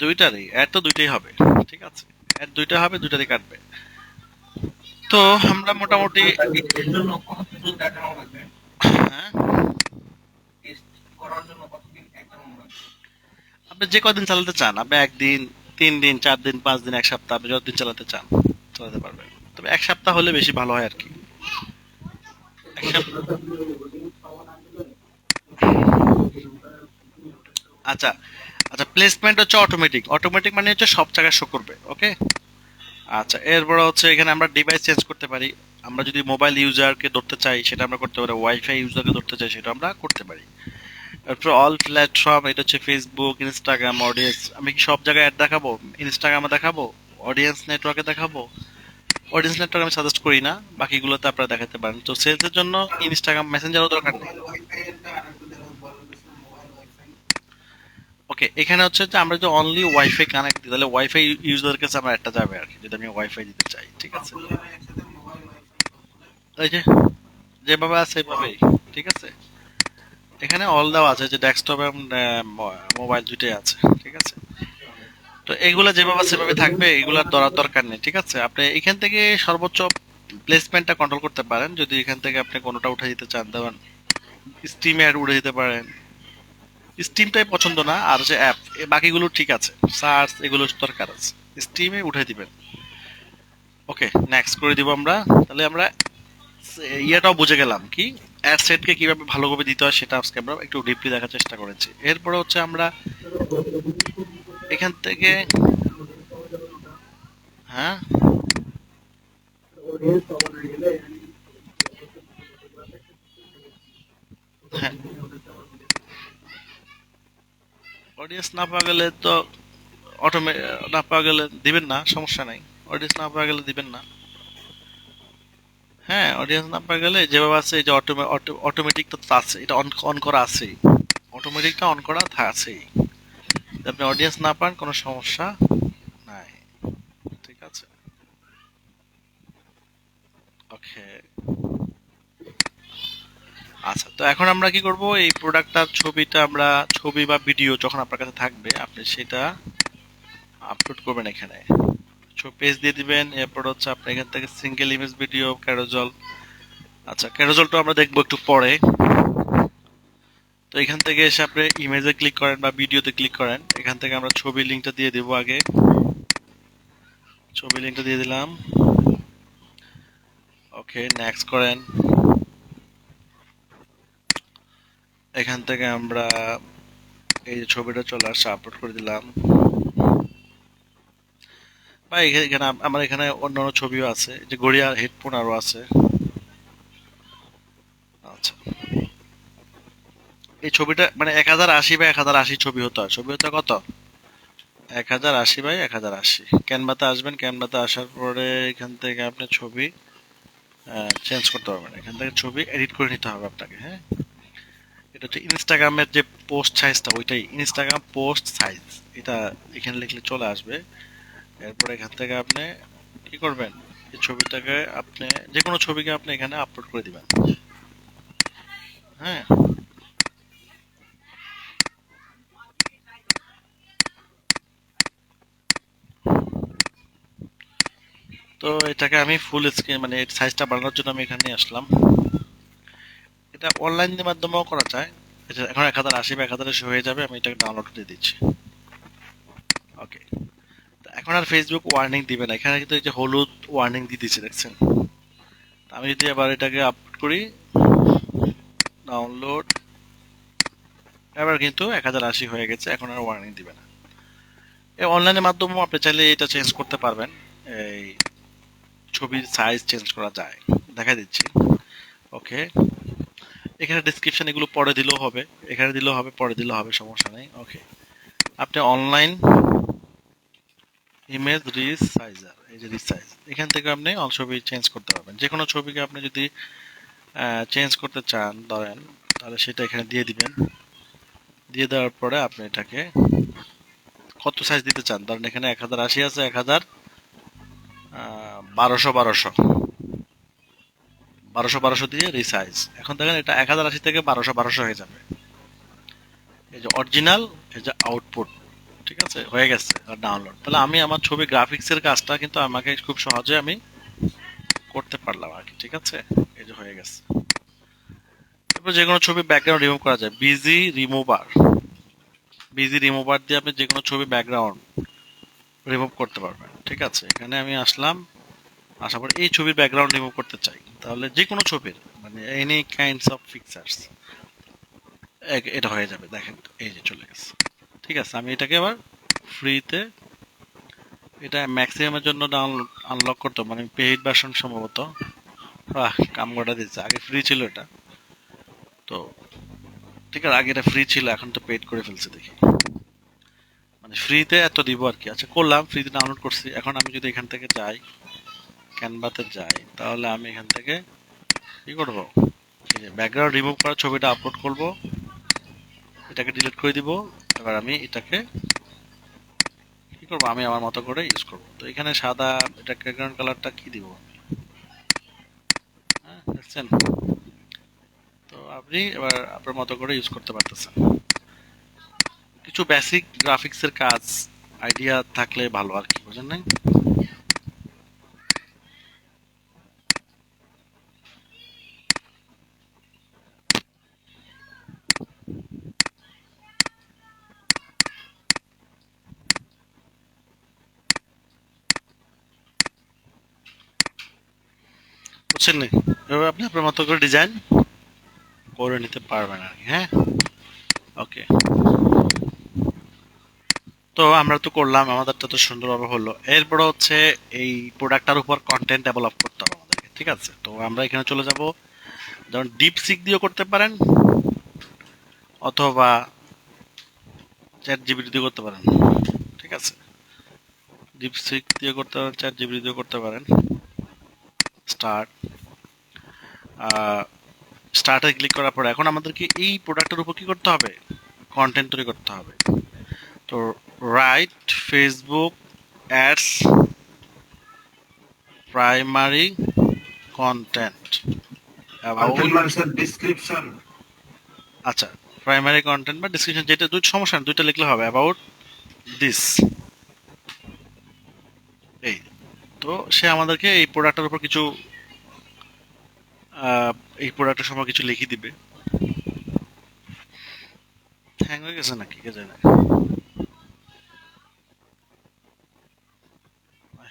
দুইটারই অ্যাড তো দুইটাই হবে, ঠিক আছে, অ্যাড দুইটা হবে, দুইটারই কাটবে। তো আমরা মোটামুটি, হ্যাঁ, আপনি যে কদিন চালাতে চান, আপনি 1 দিন 3 দিন 4 দিন 5 দিন 1 সপ্তাহ, আপনি যতদিন চালাতে চান চালাতে পারবেন। তবে 1 সপ্তাহ হলে বেশি ভালো হয় আর কি। এক সপ্তাহ, আচ্ছা আচ্ছা, প্লেসমেন্ট হচ্ছে অটোমেটিক, অটোমেটিক মানে হচ্ছে সব জায়গায় শো করবে, ওকে। আচ্ছা, এরপর হচ্ছে এখানে আমরা ডিভাইস চেঞ্জ করতে পারি। আমরা যদি মোবাইল ইউজারকে ধরতে চাই সেটা আমরা করতে পারি, ওয়াইফাই ইউজারকে ধরতে চাই সেটা আমরা করতে পারি। তারপর অল প্ল্যাটফর্ম, এটা হচ্ছে ফেসবুক, ইনস্টাগ্রাম, অডিয়েন্স। আমি কি সব জায়গায় অ্যাড দেখাবো? ইনস্টাগ্রামে দেখাবো, অডিয়েন্স নেটওয়ার্কে দেখাবো। অডিয়েন্স নেটওয়ার্ক আমি সাজেস্ট করি না, বাকিগুলোতে আপনারা দেখাতে পারেন। তো সেলসের জন্য ইনস্টাগ্রাম মেসেঞ্জারও দরকার নেই। ওকে, এখানে হচ্ছে যে আমরা যদি অনলি ওয়াইফাই কানেক্ট দিই, তাহলে ওয়াইফাই ইউজারের কাছে আমার একটা যাবে আর কি, যদি আমি ওয়াইফাই দিতে চাই। ঠিক আছে, এই যে যেভাবে আছে সেভাবেই, ঠিক আছে। এখানে অল দেওয়া আছে, যে ডেস্কটপ এবং মোবাইল দুটোই আছে, ঠিক আছে। তো এগুলো যেভাবে সেভাবে থাকবে, এগুলোর ধরার দরকার নেই, ঠিক আছে। আপনি এখান থেকে সর্বোচ্চ প্লেসমেন্টটা কন্ট্রোল করতে পারেন, যদি এখান থেকে আপনি কোনোটা উঠে দিতে চান। দেবেন স্টিম অ্যাড উঠে দিতে পারেন, স্টিমটাই পছন্দ না, আর যে অ্যাপ বাকিগুলো ঠিক আছে, সার্চ এগুলো দরকার আছে, স্টিমে উঠে দিবেন। ওকে, নেক্সট করে দিব আমরা। তাহলে আমরা ইয়েটাও বুঝে গেলাম কি অ্যাড সেটকে কিভাবে ভালোভাবে দিতে হয়, সেটা আজকে আমরা একটু ডিপলি দেখার চেষ্টা করেছি। এরপরে হচ্ছে আমরা এখান থেকে, হ্যাঁ, হ্যাঁ, অডিয়েন্স না পাওয়া গেলে তো না পাওয়া গেলে দিবেন না, সমস্যা নাই। অডিয়েন্স না পাওয়া গেলে দিবেন না। হ্যাঁ, অডিয়েন্স নাম্বার গেলে যেভাবে আছে, এই যে অটোমেটিক তো আছে, এটা অন অন করা আছেই, অটোমেটিকটা অন করা আছেই। যদি আপনি অডিয়েন্স না পান কোনো সমস্যা নাই, ঠিক আছে। ওকে, আচ্ছা, তো এখন আমরা কি করব, এই প্রোডাক্টটার ছবিটা আমরা, ছবি বা ভিডিও যখন আপনার কাছে থাকবে আপনি সেটা আপলোড করবেন এখানে, পেজ দিয়ে দিবেন। এরপর হচ্ছে আপনি এখান থেকে সিঙ্গেল ইমেজ ভিডিও ক্যারোজল, আচ্ছা ক্যারোজলটা আমরা দেখবো একটু পরে। তো এখান থেকে এসে আপনি ইমেজে ক্লিক করেন বা ভিডিওতে ক্লিক করেন, এখান থেকে আমরা ছবি লিঙ্কটা দিয়ে দেবো আগে, ছবি লিঙ্কটা দিয়ে দিলাম। ওকে, নেক্সট করেন। এখান থেকে আমরা এই যে ছবিটা চলে আসছে, আপলোড করে দিলাম। বা এখানে আমার এখানে অন্যান্য ছবিও আছে, যে গড়িয়ার হেডফোন আরো আছে। আচ্ছা, এই ছবিটা মানে 1080 বাই 1080 ছবি হতে হয়, ছবি হতে হয় কত, 1080 বাই 1080। ক্যানভাতে আসবেন, ক্যানভাতে আসার পরে এখান থেকে আপনি ছবি চেঞ্জ করতে পারবেন, এখান থেকে ছবি এডিট করে নিতে হবে আপনাকে। হ্যাঁ, এটা হচ্ছে ইনস্টাগ্রামের যে পোস্ট সাইজটা, ওইটাই ইনস্টাগ্রাম পোস্ট সাইজ, এটা এখানে লিখলে চলে আসবে। এরপর এখান থেকে আপনি কি করবেন, এই ছবিটাকে আপনি যে কোনো ছবিকে আপনি এখানে আপলোড করে দিবেন। হ্যাঁ, তো এটাকে আমি ফুল স্ক্রিন মানে এর সাইজটা বাড়ানোর জন্য আমি এখানে আসলাম। এটা অনলাইনের মাধ্যমেও করা যায়। এটা এখন 1080 বা 1080 হয়ে যাবে, আমি এটাকে ডাউনলোড করে দিচ্ছি। ওকে, এখন আর ফেসবুক ওয়ার্নিং দিবে না, এখানে কিন্তু এই যে হলুদ ওয়ার্নিং দিয়ে দিচ্ছে, দেখছেন। আমি যদি আবার এটাকে আপলোড করি, ডাউনলোড, এবার কিন্তু 1080 হয়ে গেছে, এখন আর ওয়ার্নিং দিবে না। এই অনলাইনের মাধ্যমেও আপনি চাইলে এটা চেঞ্জ করতে পারবেন, এই ছবির সাইজ চেঞ্জ করা যায়, দেখা দিচ্ছি। ওকে, এখানে ডিসক্রিপশন এগুলো পরে দিলেও হবে, এখানে দিলেও হবে, পরে দিলেও হবে, সমস্যা নেই। ওকে, আপনি অনলাইন ইমেজ রিসাইজার, এই যে রিসাইজ, এখান থেকে আপনি ছবি চেঞ্জ করতে পারবেন, যে কোনো ছবিকে আপনি যদি চেঞ্জ করতে চান ধরেন, তাহলে সেটা এখানে দিয়ে দিবেন। দিয়ে দেওয়ার পরে আপনি এটাকে কত সাইজ দিতে চান, ধরেন এখানে 1080 আছে, 1200 1200 1200 1200 দিয়ে রিসাইজ। এখন দেখেন এটা 1080 থেকে 1200 1200 হয়ে যাবে, এই যে অরিজিনাল, এই যে আউটপুট, ঠিক আছে, হয়ে গেছে আর ডাউনলোড। তাহলে আমি আমার ছবি গ্রাফিক্সের কাজটা কিন্তু আমাকে খুব সহজে আমি করতে পারলাম আর কি, ঠিক আছে। এই যে হয়ে গেছে। এরপর যে কোনো ছবি ব্যাকগ্রাউন্ড রিমুভ করা যায়, বিজি রিমুভার দিয়ে আপনি যে কোনো ছবি ব্যাকগ্রাউন্ড রিমুভ করতে পারবেন, ঠিক আছে। এখানে আমি আসলাম, আসার পর এই ছবির ব্যাকগ্রাউন্ড রিমুভ করতে চাই, তাহলে যে কোনো ছবির মানে এনি কাইন্ডস অফ পিকচার্স, এটা হয়ে যাবে। দেখেন এই যে চলে গেছে, ঠিক আছে। আমি এটাকে আবার ফ্রিতে, এটা ম্যাক্সিমামের জন্য ডাউনলোড আনলক করতে মানে পেইড ভার্সন সম্ভবত। কাম করা দিচ্ছে, আগে ফ্রি ছিল এটা, তো ঠিক আছে, আগে এটা ফ্রি ছিল, এখন তো পেইড করে ফেলছে দেখি, মানে ফ্রিতে এত দিব আর কি। আচ্ছা, করলাম, ফ্রিতে ডাউনলোড করছি। এখন আমি যদি এখান থেকে যাই, ক্যানভাতে যাই, তাহলে আমি এখান থেকে কি করব, এই যে ব্যাকগ্রাউন্ড রিমুভ করা ছবিটা আপলোড করব, এটাকে ডিলিট করে দিব। এবার আমি এটাকে কি করব, আমি আমার মতো করে ইউজ করব। তো এখানে সাদা, এটা ব্যাকগ্রাউন্ড কালারটা কি দিব আমি, হ্যাঁ দেখছেন। তো আপনি এবার আপনার মতো করে ইউজ করতে পারতেছেন। কিছু বেসিক গ্রাফিক্সের কাজ আইডিয়া থাকলে ভালো আর কি, বুঝেন নাই। বুঝছেন না, এভাবে আপনি আপনার মতো করে ডিজাইন করে নিতে পারবেন আর কি। হ্যাঁ, ওকে, তো আমরা তো করলাম, আমাদেরটা তো সুন্দরভাবে হলো। এরপর হচ্ছে এই প্রোডাক্টটার উপর কন্টেন্ট ডেভেলপ করতে হবে আমাদেরকে, ঠিক আছে। তো আমরা এখানে চলে যাব, যেমন ডিপসিক দিয়েও করতে পারেন, অথবা চ্যাট জিপিটি দিয়ে করতে পারেন, ঠিক আছে। ডিপসিক দিয়ে করতে পারেন, চ্যাট জিপিটি দিয়ে করতে পারেন। স্টার্ট, স্টার্টে ক্লিক করার পরে এখন আমাদেরকে এই প্রোডাক্টের উপর কি করতে হবে, কন্টেন্ট তৈরি করতে হবে। তো right Facebook ads primary content about, Content মানুষের description. আচ্ছা প্রাইমারি কন্টেন্ট বা ডিসক্রিপশন, যেটা দুটো সমস্যা না, দুইটা লিখলে হবে, অ্যাবাউট দিস। এই তো সে আমাদেরকে এই প্রোডাক্টের উপর কিছু আহ, এই প্রোডাক্টের সময় কিছু লিখে দিবে। হ্যাং হয়ে গেছে নাকি কে জানে।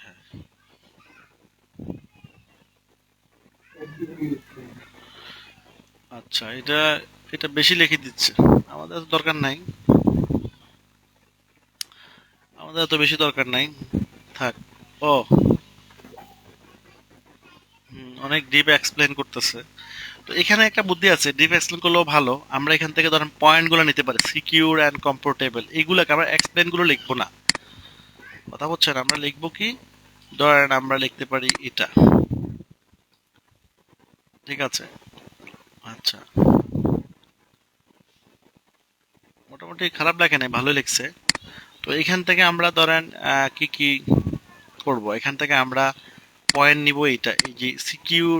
হ্যাঁ, আচ্ছা এটা এটা বেশি লিখে দিচ্ছে, আমাদের তো দরকার নাই, আমাদের তো বেশি দরকার নাই, থাক। ও অনেক ডিপ এক্সপ্লেন করতেছে। তো এখানে একটা বুদ্ধি আছে, ডিপ এক্সপ্লেন করলেও ভালো, আমরা এখান থেকে ধরেন পয়েন্ট গুলো নিতে পারি, সিকিউর অ্যান্ড কমফোর্টেবল, এইগুলাকে আমরা এক্সপ্লেন গুলো লিখবো না, কথা বলছেন। আমরা লিখবো কি, ধরেন আমরা লিখতে পারি এটা, ঠিক আছে। আচ্ছা মোটামুটি খারাপ লাগে নাই, ভালো লিখছে। তো এখান থেকে আমরা ধরেন কি কি করব, এখান থেকে আমরা পয়েন্ট নিব, এটা এই যে secure,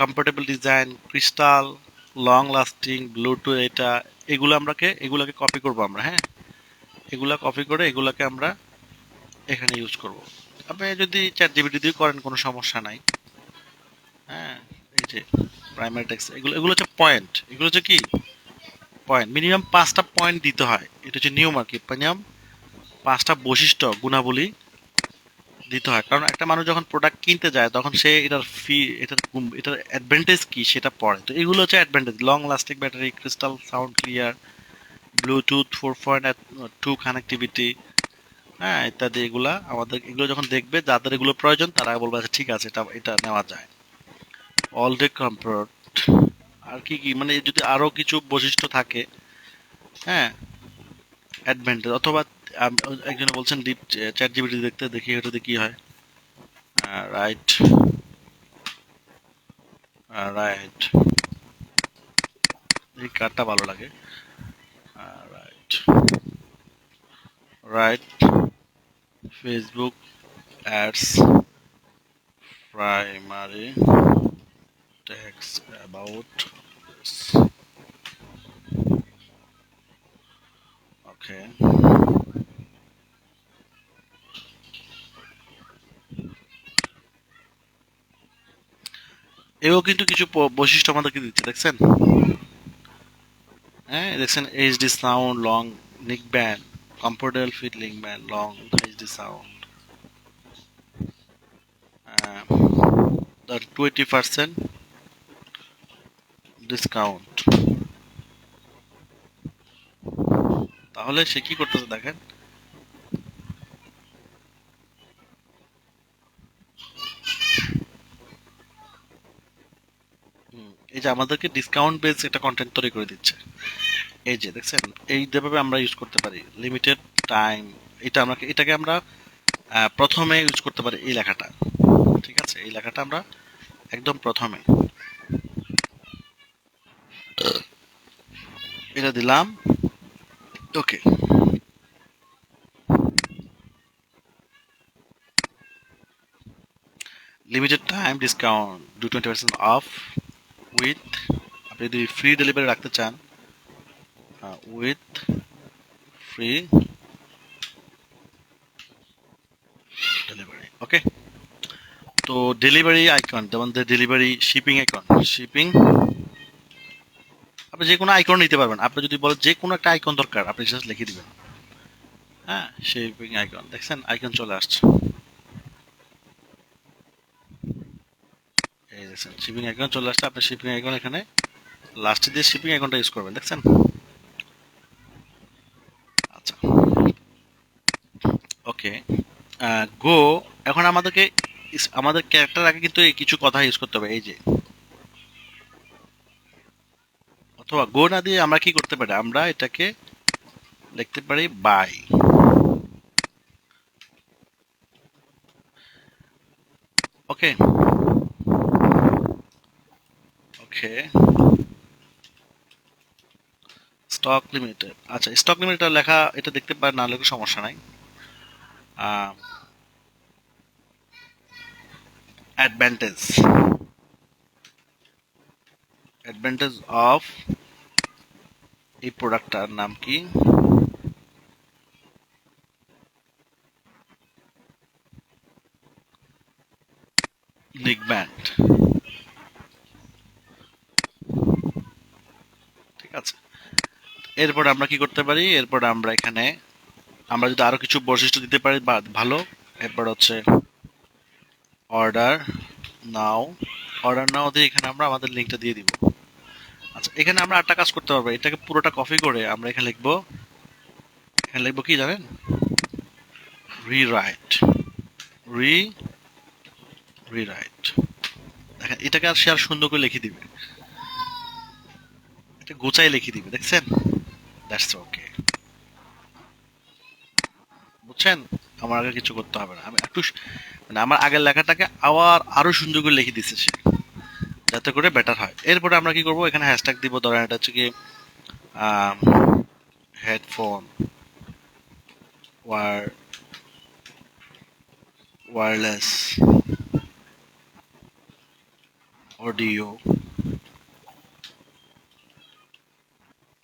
comfortable design, crystal, long lasting, Bluetooth, এটা এগুলাকে কপি করব আমরা, হ্যাঁ এগুলা কপি করে এগুলাকে আমরা এখানে ইউজ করব। আপনি যদি চ্যাট জিপিটি দিয়ে করেন কোনো সমস্যা নাই। হ্যাঁ এই যে প্রাইমারি টেক্সট, এগুলো হচ্ছে পয়েন্ট, এগুলো হচ্ছে কি পয়েন্ট, মিনিমাম 5টা পয়েন্ট দিতে হয়, এটা হচ্ছে নিয়ম আর কি। মিনিমাম 5টা বৈশিষ্ট্য গুণাবলী দিতে হয়, কারণ একটা মানুষ যখন প্রোডাক্ট কিনতে যায় তখন সে এটার এটার অ্যাডভান্টেজ কি সেটা পড়ে। তো এগুলো হচ্ছে advantage, long lasting battery, crystal sound clear, Bluetooth 4.2 connectivity, হ্যাঁ ইত্যাদি। এগুলা আমাদের, এগুলো যখন দেখবে যাদের এগুলো প্রয়োজন তারা বলবে আচ্ছা ঠিক আছে এটা এটা নেওয়া যায়। অল ডে কমফোর্ট, আর কি কি মানে যদি আরো কিছু বৈশিষ্ট্য থাকে, হ্যাঁ অ্যাডভান্টেজ, অথবা একজনে বলছেন ডিপ চ্যাট জিপিটি দেখতে, দেখি এটাতে কি হয়। রাইট রাইট, এই কার্ডটা ভালো লাগে। Right right Facebook ads primary text about, okay. এও কিন্তু কিছু বৈশিষ্ট্য আমাদেরকে দিচ্ছে, দেখছেন, হ্যাঁ দেখছেন, HD sound, long neck band, comfortable fit link band, long HD sound, 20% discount. তাহলে সে কি করতেছে দেখেন, এই যে আমাদেরকে ডিসকাউন্ট বেস একটা কন্টেন্ট তৈরি করে দিচ্ছে। এই যে দেখছেন, এই যেভাবে আমরা ইউজ করতে পারি লিমিটেড টাইম, এটাকে আমরা প্রথমে ইউজ করতে পারি, এই লেখাটা, ঠিক আছে, এই লেখাটা আমরা একদম প্রথমে এটা দিলাম, okay. Limited time discount, do 20% off with, আপনি যদি ফ্রি ডেলিভারি রাখতে চান, উইথ ফ্রি ডেলিভারি, ওকে। তো ডেলিভারি আইকন, যেমন ডেলিভারি শিপিং আইকন, শিপিং, আপনি যে কোনো আইকন নিতে পারবেন, আপনি যদি বলেন যে কোনো একটা আইকন দরকার আপনি জাস্ট লিখে দিবেন, হ্যাঁ শিপিং আইকন, দেখছেন আইকন চলে আসছে, এই দেখছেন শিপিং আইকন চলে আসছে। আপনি শিপিং আইকন এখানে লাস্টে দিয়ে শিপিং আইকনটা ইউজ করবেন, দেখছেন। আচ্ছা ওকে, গো, এখন আমাদেরকে আমাদের ক্যারেক্টার আগে কিন্তু এই কিছু কথা ইউজ করতে হবে, এই যে, অথবা গো না দিয়ে আমরা কি করতে পারি, আমরা এটাকে লিখতে পারি by, okay. Okay, stock limited. আচ্ছা, স্টক লিমিটেড লেখা এটা দেখতে পারেন, না লেখা সমস্যা নাই। অ্যাডভান্টেজ, অ্যাডভান্টেজ অফ এই প্রোডাক্টটার নাম কি? লিগব্যান্ড। ঠিক আছে, এরপর আমরা কি করতে পারি? এরপর আমরা এখানে আমরা যদি আরো কিছু বৈশিষ্ট্য দিতে পারি বা ভালো। এরপর হচ্ছে অর্ডার নাও, অর্ডার নাও দিয়ে এখানে আমরা আমাদের লিঙ্কটা দিয়ে দিব। আচ্ছা, এখানে আমরা আরেকটা কাজ করতে পারবো, এটাকে পুরোটা কপি করে আমরা এখানে লিখবো, এখানে লিখবো কি জানেন? Rewrite, rewrite. দেখেন, এটাকে আর সে আর সুন্দর করে লিখে দিবে, এটা গোছাই লিখে দিবে, দেখছেন? দ্যাটস ওকে, বুঝছেন? আমার আগে কিছু করতে হবে না, আমি একটু মানে আমার আগের লেখাটাকে আবার আরো সুন্দর করে লিখে দিচ্ছে সে, যাতে করে বেটার হয়। এরপরে আমরা কি করব? এখানে হ্যাশট্যাগ দিব, ধরেন এটা হচ্ছে কি হেডফোন ওয়্যারলেস অডিও,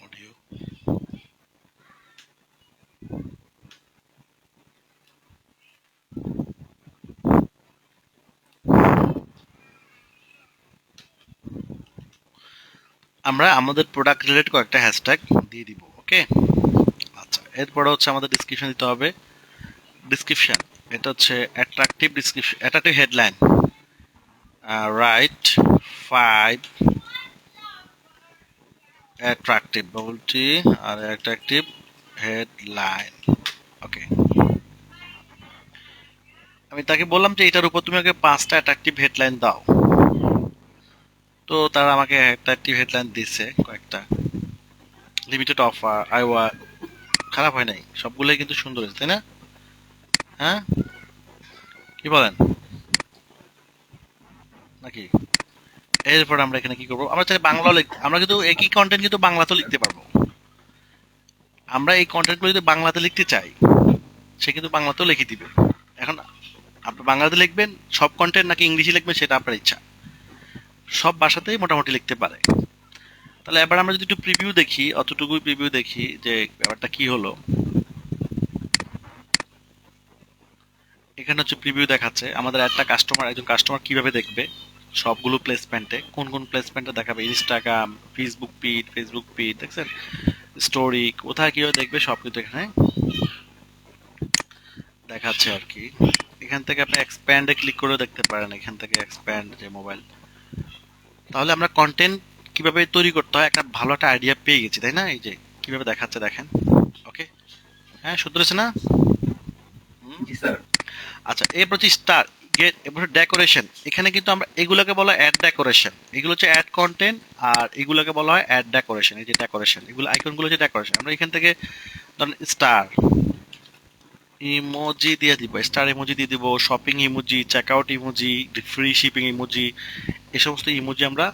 অডিও। আমরা আমাদের প্রোডাক্ট রিলেটেড কয়েকটা হ্যাশট্যাগ দিয়ে দিব। ওকে, আচ্ছা, এরপরে হচ্ছে আমাদের ডিসক্রিপশন দিতে হবে। ডিসক্রিপশন, এটা হচ্ছে attractive description, attractive headline, right 5 attractive bubble টি আর অ্যাট্রাকটিভ হেডলাইন। ওকে, আমি তাকে বললাম যে এটার উপর তুমি আগে 5টা অ্যাট্রাকটিভ হেডলাইন দাও। তো তারা আমাকে অ্যাট্রাকটিভ হেডলাইন দিচ্ছে কয়েকটা। লিমিটেড অফার, আইওয়া, খারাপ হয় নাই, সবগুলোই কিন্তু সুন্দর হয়েছে, তাই না? হ্যাঁ, কি বলেন নাকি? এরপর আমরা এখানে কি করবো? আমরা চাই বাংলাও আমরা কিন্তু একই কন্টেন্ট কিন্তু বাংলাতেও লিখতে পারবো। আমরা এই কন্টেন্টগুলো যদি বাংলাতে লিখতে চাই, সে কিন্তু বাংলাতেও লিখে দিবে। এখন আপনি বাংলাতে লিখবেন সব কন্টেন্ট, নাকি ইংলিশে লিখবেন সেটা আপনার ইচ্ছা, সব ভাষাতেই মোটামুটি লিখতে পারে। তাহলে এবার আমরা যদি একটু প্রিভিউ দেখি, অতটুকুই প্রিভিউ দেখি যে ব্যাপারটা কি হলো। এখানে হচ্ছে প্রিভিউ দেখাচ্ছে আমাদের একটা কাস্টমার, একজন কাস্টমার কিভাবে দেখবে সবগুলো প্লেসমেন্টে, কোন কোন প্লেসমেন্টে দেখাবে, ইনস্টাগ্রাম, ফেসবুক পিড দেখছেন, স্টোরি, কোথায় কিভাবে দেখবে সব কিছু এখানে দেখাচ্ছে আর কি। এখান থেকে আপনি এক্সপ্যান্ডে ক্লিক করে দেখতে পারেন, এখান থেকে এক্সপ্যান্ড যে মোবাইল। তাহলে আমরা কন্টেন্ট কিভাবে তৈরি করতে হয় একটা ভালো একটা আইডিয়া পেয়ে গেছি, তাই না? এই যে কিভাবে দেখাচ্ছে দেখেন। ওকে, হ্যাঁ, সুন্দর হচ্ছে না? জি স্যার। আচ্ছা, এরপর হচ্ছে স্টার গেট, এরপর ডেকোরেশন। এখানে কিন্তু আমরা এগুলোকে বলা হয় অ্যাড ডেকোরেশন, এগুলো হচ্ছে অ্যাড কন্টেন্ট, আর এগুলোকে বলা হয় অ্যাড ডেকোরেশন। এই যে ডেকোরেশন, এগুলো আইকনগুলো হচ্ছে ডেকোরেশন। আমরা এখান থেকে ধরেন স্টার ইমোজি দিয়ে দিব, স্টার ইমোজি দিয়ে দিব, shopping emoji, checkout emoji, free shipping emoji, এই সমস্ত ইমোজি আমরা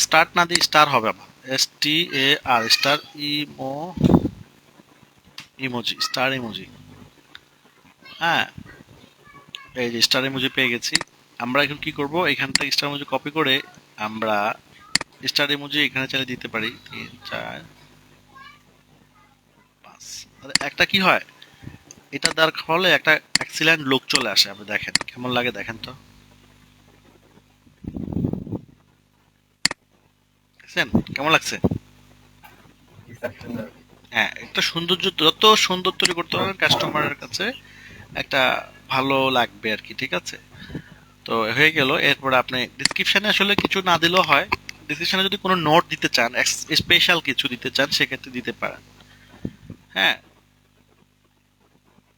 স্টার্ট না দিয়ে স্টার হবে আমার, STAR, star emoji, star emoji. হ্যাঁ, এই যে স্টার ইমোজি পেয়ে গেছি। আমরা এখন কি করব? এখান থেকে স্টার ইমোজি কপি করে আমরা স্টার ইমোজি এখানে চালিয়ে দিতে পারি। 3 4 5। একটা কি হয়, এটা দেওয়ার ফলে একটা এক্সিলেন্ট লুক চলে আসে। আপনি দেখেন কেমন লাগে, দেখেন তো, দেখছেন কেমন লাগছে? জি স্যার, সুন্দর। হ্যাঁ, একটা সৌন্দর্য, যত সুন্দর তৈরি করতে পারবেন কাস্টমারের কাছে একটা ভালো লাগবে আর কি। ঠিক আছে, তো হয়ে গেল। এরপর আপনি ডিসক্রিপশনে আসলে কিছু না দিলেও হয়, ডিসক্রিপশনে যদি কোনো নোট দিতে চান, স্পেশাল কিছু দিতে চান, সেক্ষেত্রে দিতে পারেন। হ্যাঁ,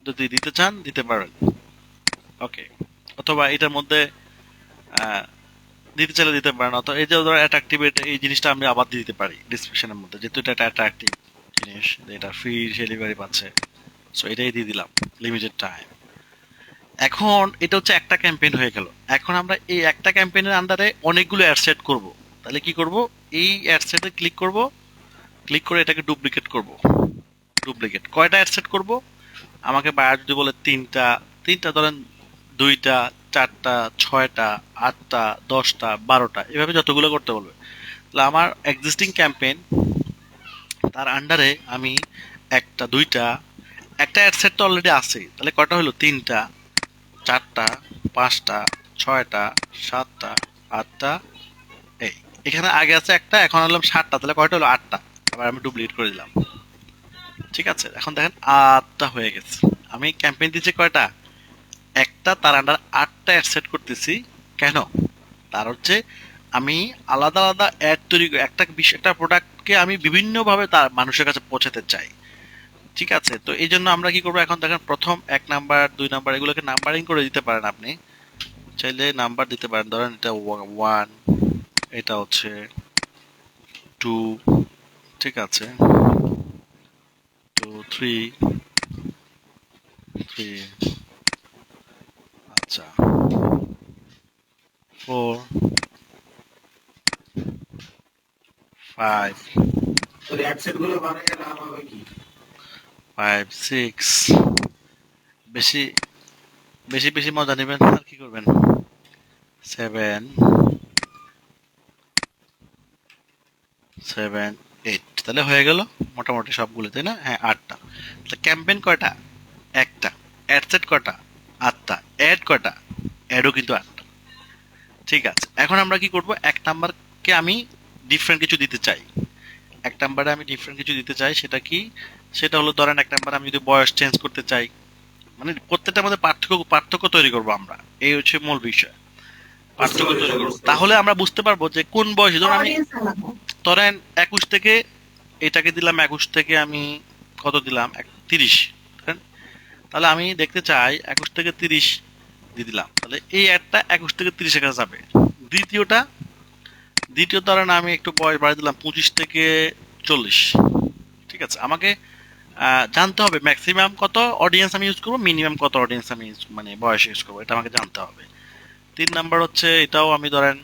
যদি দিতে চান দিতে পারেন। ওকে, অথবা এটার মধ্যে আহ, দিতে চাইলে দিতে পারেন, অথবা এই যে ধরো অ্যাট্রাকটিভ, এই জিনিসটা আমি আবার দিয়ে দিতে পারি ডিসক্রিপশনের মধ্যে, যেহেতু এটা একটা অ্যাট্রাকটিভ জিনিস, এটা ফ্রি ডেলিভারি পাচ্ছে, সো এটাই দিয়ে দিলাম, লিমিটেড টাইম। এখন এটা হচ্ছে একটা ক্যাম্পেইন হয়ে গেল। এখন আমরা এই একটা ক্যাম্পেইনের আন্ডারে অনেকগুলো অ্যাড সেট করব। তাহলে কি করব, এই অ্যাডসেটে ক্লিক করব, ক্লিক করে এটাকে ডুপ্লিকেট করব। ডুপ্লিকেট কয়টা অ্যাডসেট করব, আমাকে বায়ার যদি বলে তিনটা, তিনটা ধরেন, দুইটা, চারটা, ছয়টা, আটটা, 10টা, 12টা, এভাবে যতগুলো করতে বলবে। তাহলে আমার এক্সিস্টিং ক্যাম্পেইন তার আন্ডারে আমি একটা, দুইটা, একটা অ্যাডসেট তো অলরেডি আছে, তাহলে কয়টা হলো, তিনটা, চারটা, পাঁচটা, ছয়টা, সাতটা, আটটা, এই এখানে আগে আছে একটা, এখন হলাম 7টা, তাহলে কয়টা হলো, 8টা। আবার আমি ডুপ্লিকেট করে দিলাম। ঠিক আছে, এখন দেখেন 8টা হয়ে গেছে। আমি ক্যাম্পেইন দিচ্ছি কয়টা, একটা, তার আন্ডার 8টা অ্যাড সেট করতেছি। কেন, তার হচ্ছে আমি আলাদা আলাদা অ্যাড তৈরি একটা একটা প্রোডাক্টকে আমি বিভিন্নভাবে তার মানুষের কাছে পৌঁছাতে চাই। ঠিক আছে, তো এই জন্য আমরা কি করবো, এখন দেখেন প্রথম 1 নাম্বার 2 নাম্বার এগুলোকে নাম্বারিং করে দিতে পারেন। আপনি চাইলে নাম্বার দিতে পারেন, ধরেন এটা 1, এটা হচ্ছে 2, ঠিক আছে, 2, 3, 3, আচ্ছা, 4, 5, তো অ্যাডসেট গুলো বানাইলে লাভ হবে কি? 5, 6, বেশি বেশি বেশি মজা নেবেন আর কি করবেন, 7, 7, 8, তাহলে হয়ে গেল মোটামুটি সবগুলো, তাই না? হ্যাঁ, 8টা। তাহলে ক্যাম্পেইন কয়টা, একটা। অ্যাডসেট কয়টা, 8টা। অ্যাড কয়টা, অ্যাডও কিন্তু 8টা। ঠিক আছে, এখন আমরা কি করব, 1 নাম্বারকে আমি ডিফারেন্ট কিছু দিতে চাই। 1 নাম্বারে আমি ডিফারেন্ট কিছু দিতে চাই, সেটা কি, সেটা হলো ধরেন 1 নাম্বারে আমি যদি বয়স চেঞ্জ করতে চাই, মানে প্রত্যেকটার মধ্যে পার্থক্য পার্থক্য তৈরি করব আমরা, এই হচ্ছে মূল বিষয়, পার্থক্য তৈরি করব। তাহলে আমরা বুঝতে পারবো যে কোন বয়সে, ধরুন আমি অডিয়েন্স আলাদা। ধরেন 21 থেকে, এটাকে দিলাম 21 থেকে আমি কত দিলাম, 30, ধরেন। তাহলে আমি দেখতে চাই 21 থেকে 30 দিয়ে দিলাম, তাহলে এই অ্যাডটা 21 থেকে 30-এর কাছে যাবে। দ্বিতীয়টা, দ্বিতীয় ধরেন আমি একটু বয়স বাড়িয়ে দিলাম 25 থেকে 40। ঠিক আছে, আমাকে জানতে হবে ম্যাক্সিমাম কত অডিয়েন্স আমি ইউজ করবো, মিনিমাম কত অডিয়েন্স আমি মানে বয়স ইউজ করবো, এটা আমাকে জানতে হবে। 3 নাম্বার হচ্ছে এটাও আমি ধরেন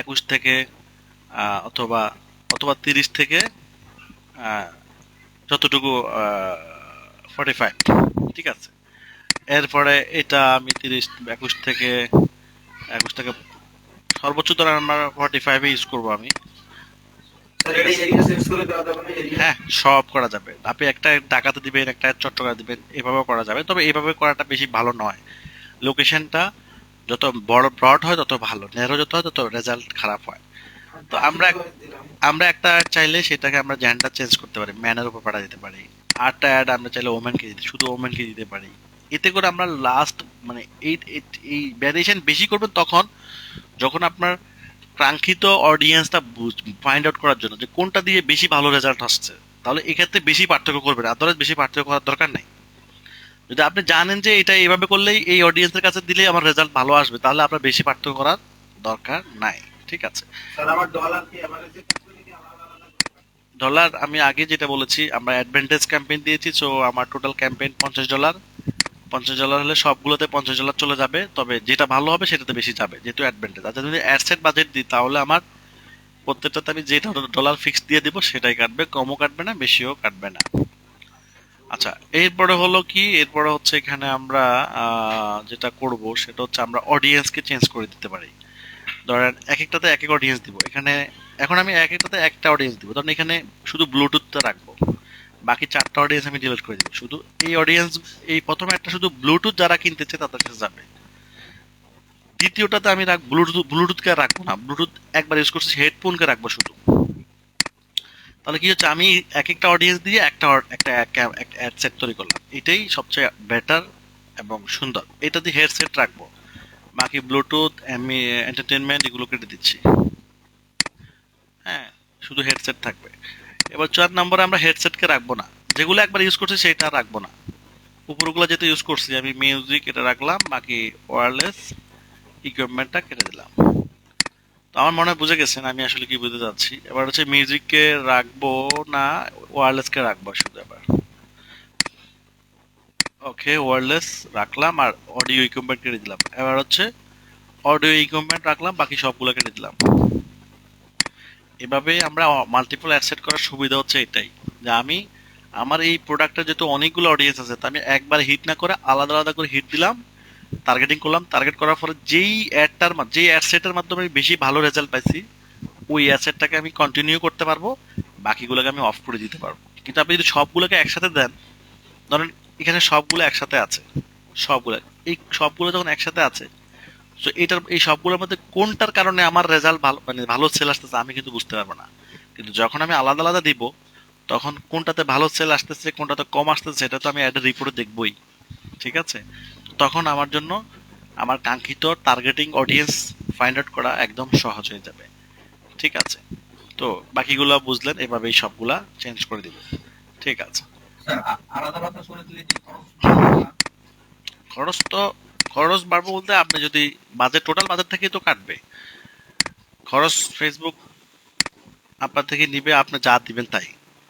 21 থেকে অথবা অথবা 30 থেকে আহ, যতটুকু 45। ঠিক আছে, এরপরে এটা আমি 21 থেকে সর্বোচ্চ ধরেন আমরা 45-এ ইউজ করবো আমি। স্যার এটা এরিয়া সেট করে দেওয়া যাবে না এরিয়া? হ্যাঁ, সব করা যাবে। আপনি একটা ঢাকাতে দিবেন, একটা চট্টগ্রামে দিবেন, এভাবেও করা যাবে, তবে এভাবে করাটা বেশি ভালো নয়। লোকেশনটা যত বড় ব্রড হয় তত ভালো, ন্যারো যত হয় তত রেজাল্ট খারাপ হয়। তো আমরা দিলাম। আমরা একটা চাইলে সেটাকে আমরা জেন্ডার চেঞ্জ করতে পারি, ম্যানের উপর পাঠা দিতে পারি। আরটা অ্যাড আমরা চাইলে ওমেনকে দিতে, শুধু ওমেনকে দিতে পারি। এতে করে আমরা লাস্ট মানে এই ভ্যারিয়েশন বেশি করবেন তখন, যখন আপনার কাঙ্ক্ষিত অডিয়েন্সটা ফাইন্ড আউট করার জন্য যে কোনটা দিয়ে বেশি ভালো রেজাল্ট আসছে। তাহলে এক্ষেত্রে বেশি পার্থক্য করবেন, আদারওয়াইজ বেশি পার্থক্য করার দরকার নাই। যদি আপনি জানেন যে এটা এইভাবে করলেই এই অডিয়েন্সের কাছে দিলেই আমার রেজাল্ট ভালো আসবে, তাহলে আপনার বেশি পার্থক্য করার দরকার নাই। ঠিক আছে, স্যার আমার ডলার কি এভারেজে কাটবে নাকি আলাদা আলাদা করে কাটবে? ডলার আমি আগে যেটা বলেছি, আমরা অ্যাডভান্টেজ ক্যাম্পেইন দিয়েছি, সো আমার টোটাল ক্যাম্পেইন $50। $50 হলে সবগুলোতে $50 চলে যাবে, তবে যেটা ভালো হবে সেটাতে বেশি যাবে যেহেতু অ্যাডভান্টেজ। আচ্ছা, যদি অ্যাডসেট বাজেট দিই তাহলে আমার প্রত্যেকটাতে আমি যেটা ডলার ফিক্স দিয়ে দিব সেটাই কাটবে, কমও কাটবে না, বেশিও কাটবে না। আচ্ছা, এরপরে হলো কি, এরপরে হচ্ছে এখানে আমরা যেটা করব সেটা হচ্ছে আমরা অডিয়েন্সকে চেঞ্জ করে দিতে পারি। ধরেন এক একটাতে এক এক অডিয়েন্স দিব এখানে। এখন আমি এক একটাতে একটা অডিয়েন্স দিব, ধরেন এখানে শুধু ব্লুটুথটা রাখবো, বাকি 4টা অডিয়েন্স আমি ডিলিট করে দিব। শুধু এই অডিয়েন্স, এই প্রথমে একটা শুধু ব্লুটুথ যারা কিনতেছে তাদের কাছে যাবে। দ্বিতীয়টাতে আমি রাখবো ব্লুটুথকে আর রাখবো না, ব্লুটুথ একবার ইউজ করছি, হেডফোনকে রাখবো শুধু। তাহলে কি হচ্ছে, আমি এক একটা অডিয়েন্স দিয়ে একটা একটা অ্যাড সেট তৈরি করলাম, এটাই সবচেয়ে বেটার এবং সুন্দর। এটা দিয়ে হেডসেট রাখবো, বাকি ব্লুটুথ আমি এন্টারটেনমেন্ট এগুলো কেটে দিচ্ছি। হ্যাঁ, শুধু হেডসেট থাকবে। এবার 4 নম্বরে আমরা হেডসেটকে রাখবো না, যেগুলো একবার ইউজ করছি সেটা রাখবো না। উপরগুলো যেটা ইউজ করছি আমি মিউজিক এটা রাখলাম, বাকি ওয়্যারলেস ইকুইপমেন্টটা কেটে দিলাম। তো আমার মনে হয় বুঝে গেছেন আমি আসলে কি বুঝতে চাচ্ছি। এবার হচ্ছে মিউজিককে রাখবো না, ওয়্যারলেসকে রাখবো শুধু। এবার ওকে, ওয়্যারলেস রাখলাম আর অডিও ইকুইপমেন্ট কেটে দিলাম। এবার হচ্ছে অডিও ইকুইপমেন্ট রাখলাম, বাকি সবগুলো কেটে দিলাম। এভাবে আমরা মাল্টিপল অ্যাড করার সুবিধা হচ্ছে এটাই, যে আমি আমার এই প্রোডাক্টটা যেহেতু অনেকগুলো অডিয়েন্স আছে, তো আমি একবার হিট না করে আলাদা আলাদা করে হিট দিলাম, টার্গেটিং করলাম। টার্গেট করার পরে যেই অ্যাড সেটের মাধ্যমে আমি বেশি ভালো রেজাল্ট পাইছি, ওই অ্যাসেটটাকে আমি কন্টিনিউ করতে পারবো, বাকিগুলোকে আমি অফ করে দিতে পারবো। কিন্তু আপনি যদি সবগুলোকে একসাথে দেন, ধরেন এখানে সবগুলো একসাথে আছে, সবগুলো এই সবগুলো যখন একসাথে আছে, তো এই সবগুলোর মধ্যে কোনটার কারণে আমার রেজাল্ট ভালো, মানে ভালো সেল আসতেছে আমি কিন্তু বুঝতে পারবো না। কিন্তু যখন আমি আলাদা আলাদা দিব, তখন কোনটাতে ভালো সেল আসতেছে কোনটাতে কম আসতেছে সেটা তো আমি অ্যাডের রিপোর্টে দেখবই। ঠিক আছে, তখন আমার জন্য আমার কাঙ্ক্ষিত টার্গেটিং অডিয়েন্স ফাইন্ড আউট করা একদম সহজ হয়ে যাবে। ঠিক আছে, তো বাকিগুলো বুঝলেন, এভাবেই সবগুলা চেঞ্জ করে দিব। ঠিক আছে। স্যার আলাদা আলাদা করে দিলে কি খরচ বাড়বে না? খরচ তো, খরচ বাড়বো বলতে আপনি যদি বাজেট, টোটাল বাজেট থেকেই তো কাটবে খরচ। ফেসবুক আপনার থেকে নিবে, আপনি যা দিবেন তাই,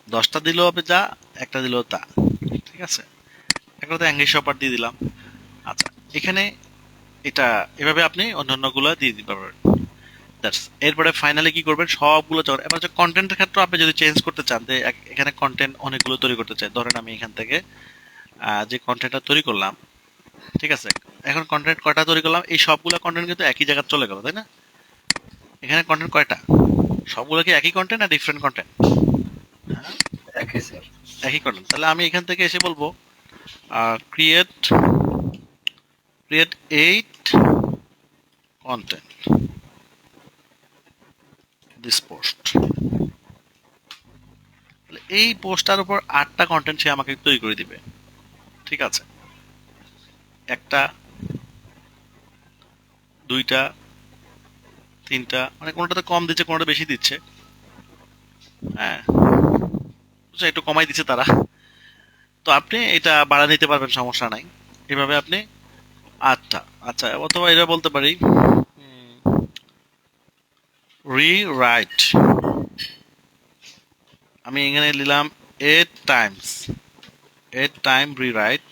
10টা দিলেও হবে যা, একটা দিলেও তা। ঠিক আছে, একটা তো অ্যাঙ্গেজ অফার দিয়ে দিলাম। আচ্ছা, এখানে এটা এভাবে আপনি অন্যান্যগুলো দিয়ে দিতে পারবেন। এরপরে ফাইনালি কি করবেন, সবগুলো যখন এবার কন্টেন্টের ক্ষেত্রে আপনি যদি চেঞ্জ করতে চান, যে এখানে কন্টেন্ট অনেকগুলো তৈরি করতে চাই, ধরেন আমি এখান থেকে যে কন্টেন্টটা তৈরি করলাম, ঠিক আছে, এখন কন্টেন্ট কয়টা তৈরি করলাম, এই সবগুলো কন্টেন্ট কিন্তু একই জায়গায় চলে গেল, তাই না? এখানে কন্টেন্ট কয়টা, সবগুলো কি একই কন্টেন্ট না ডিফারেন্ট কন্টেন্ট? একই স্যার। একই কন্টেন্ট। তাহলে আমি এখান থেকে এসে বলবো create create 8 content this post. এই পোস্টার উপর 8টা কন্টেন্ট সে আমাকে তৈরি করে দিবে। ঠিক আছে, একটা, দুইটা, তিনটা, মানে কোনোটাতে কম দিচ্ছে কোনোটা বেশি দিচ্ছে। হ্যাঁ, বুঝছো, একটু কমাই দিচ্ছে তারা। তো আপনি এটা বাড়া নিতে পারবেন, সমস্যা নাই। এভাবে আপনি 8টা, আচ্ছা, অথবা এটা বলতে পারি রিরাইট। আমি এখানে নিলাম 8 টাইম রিরাইট।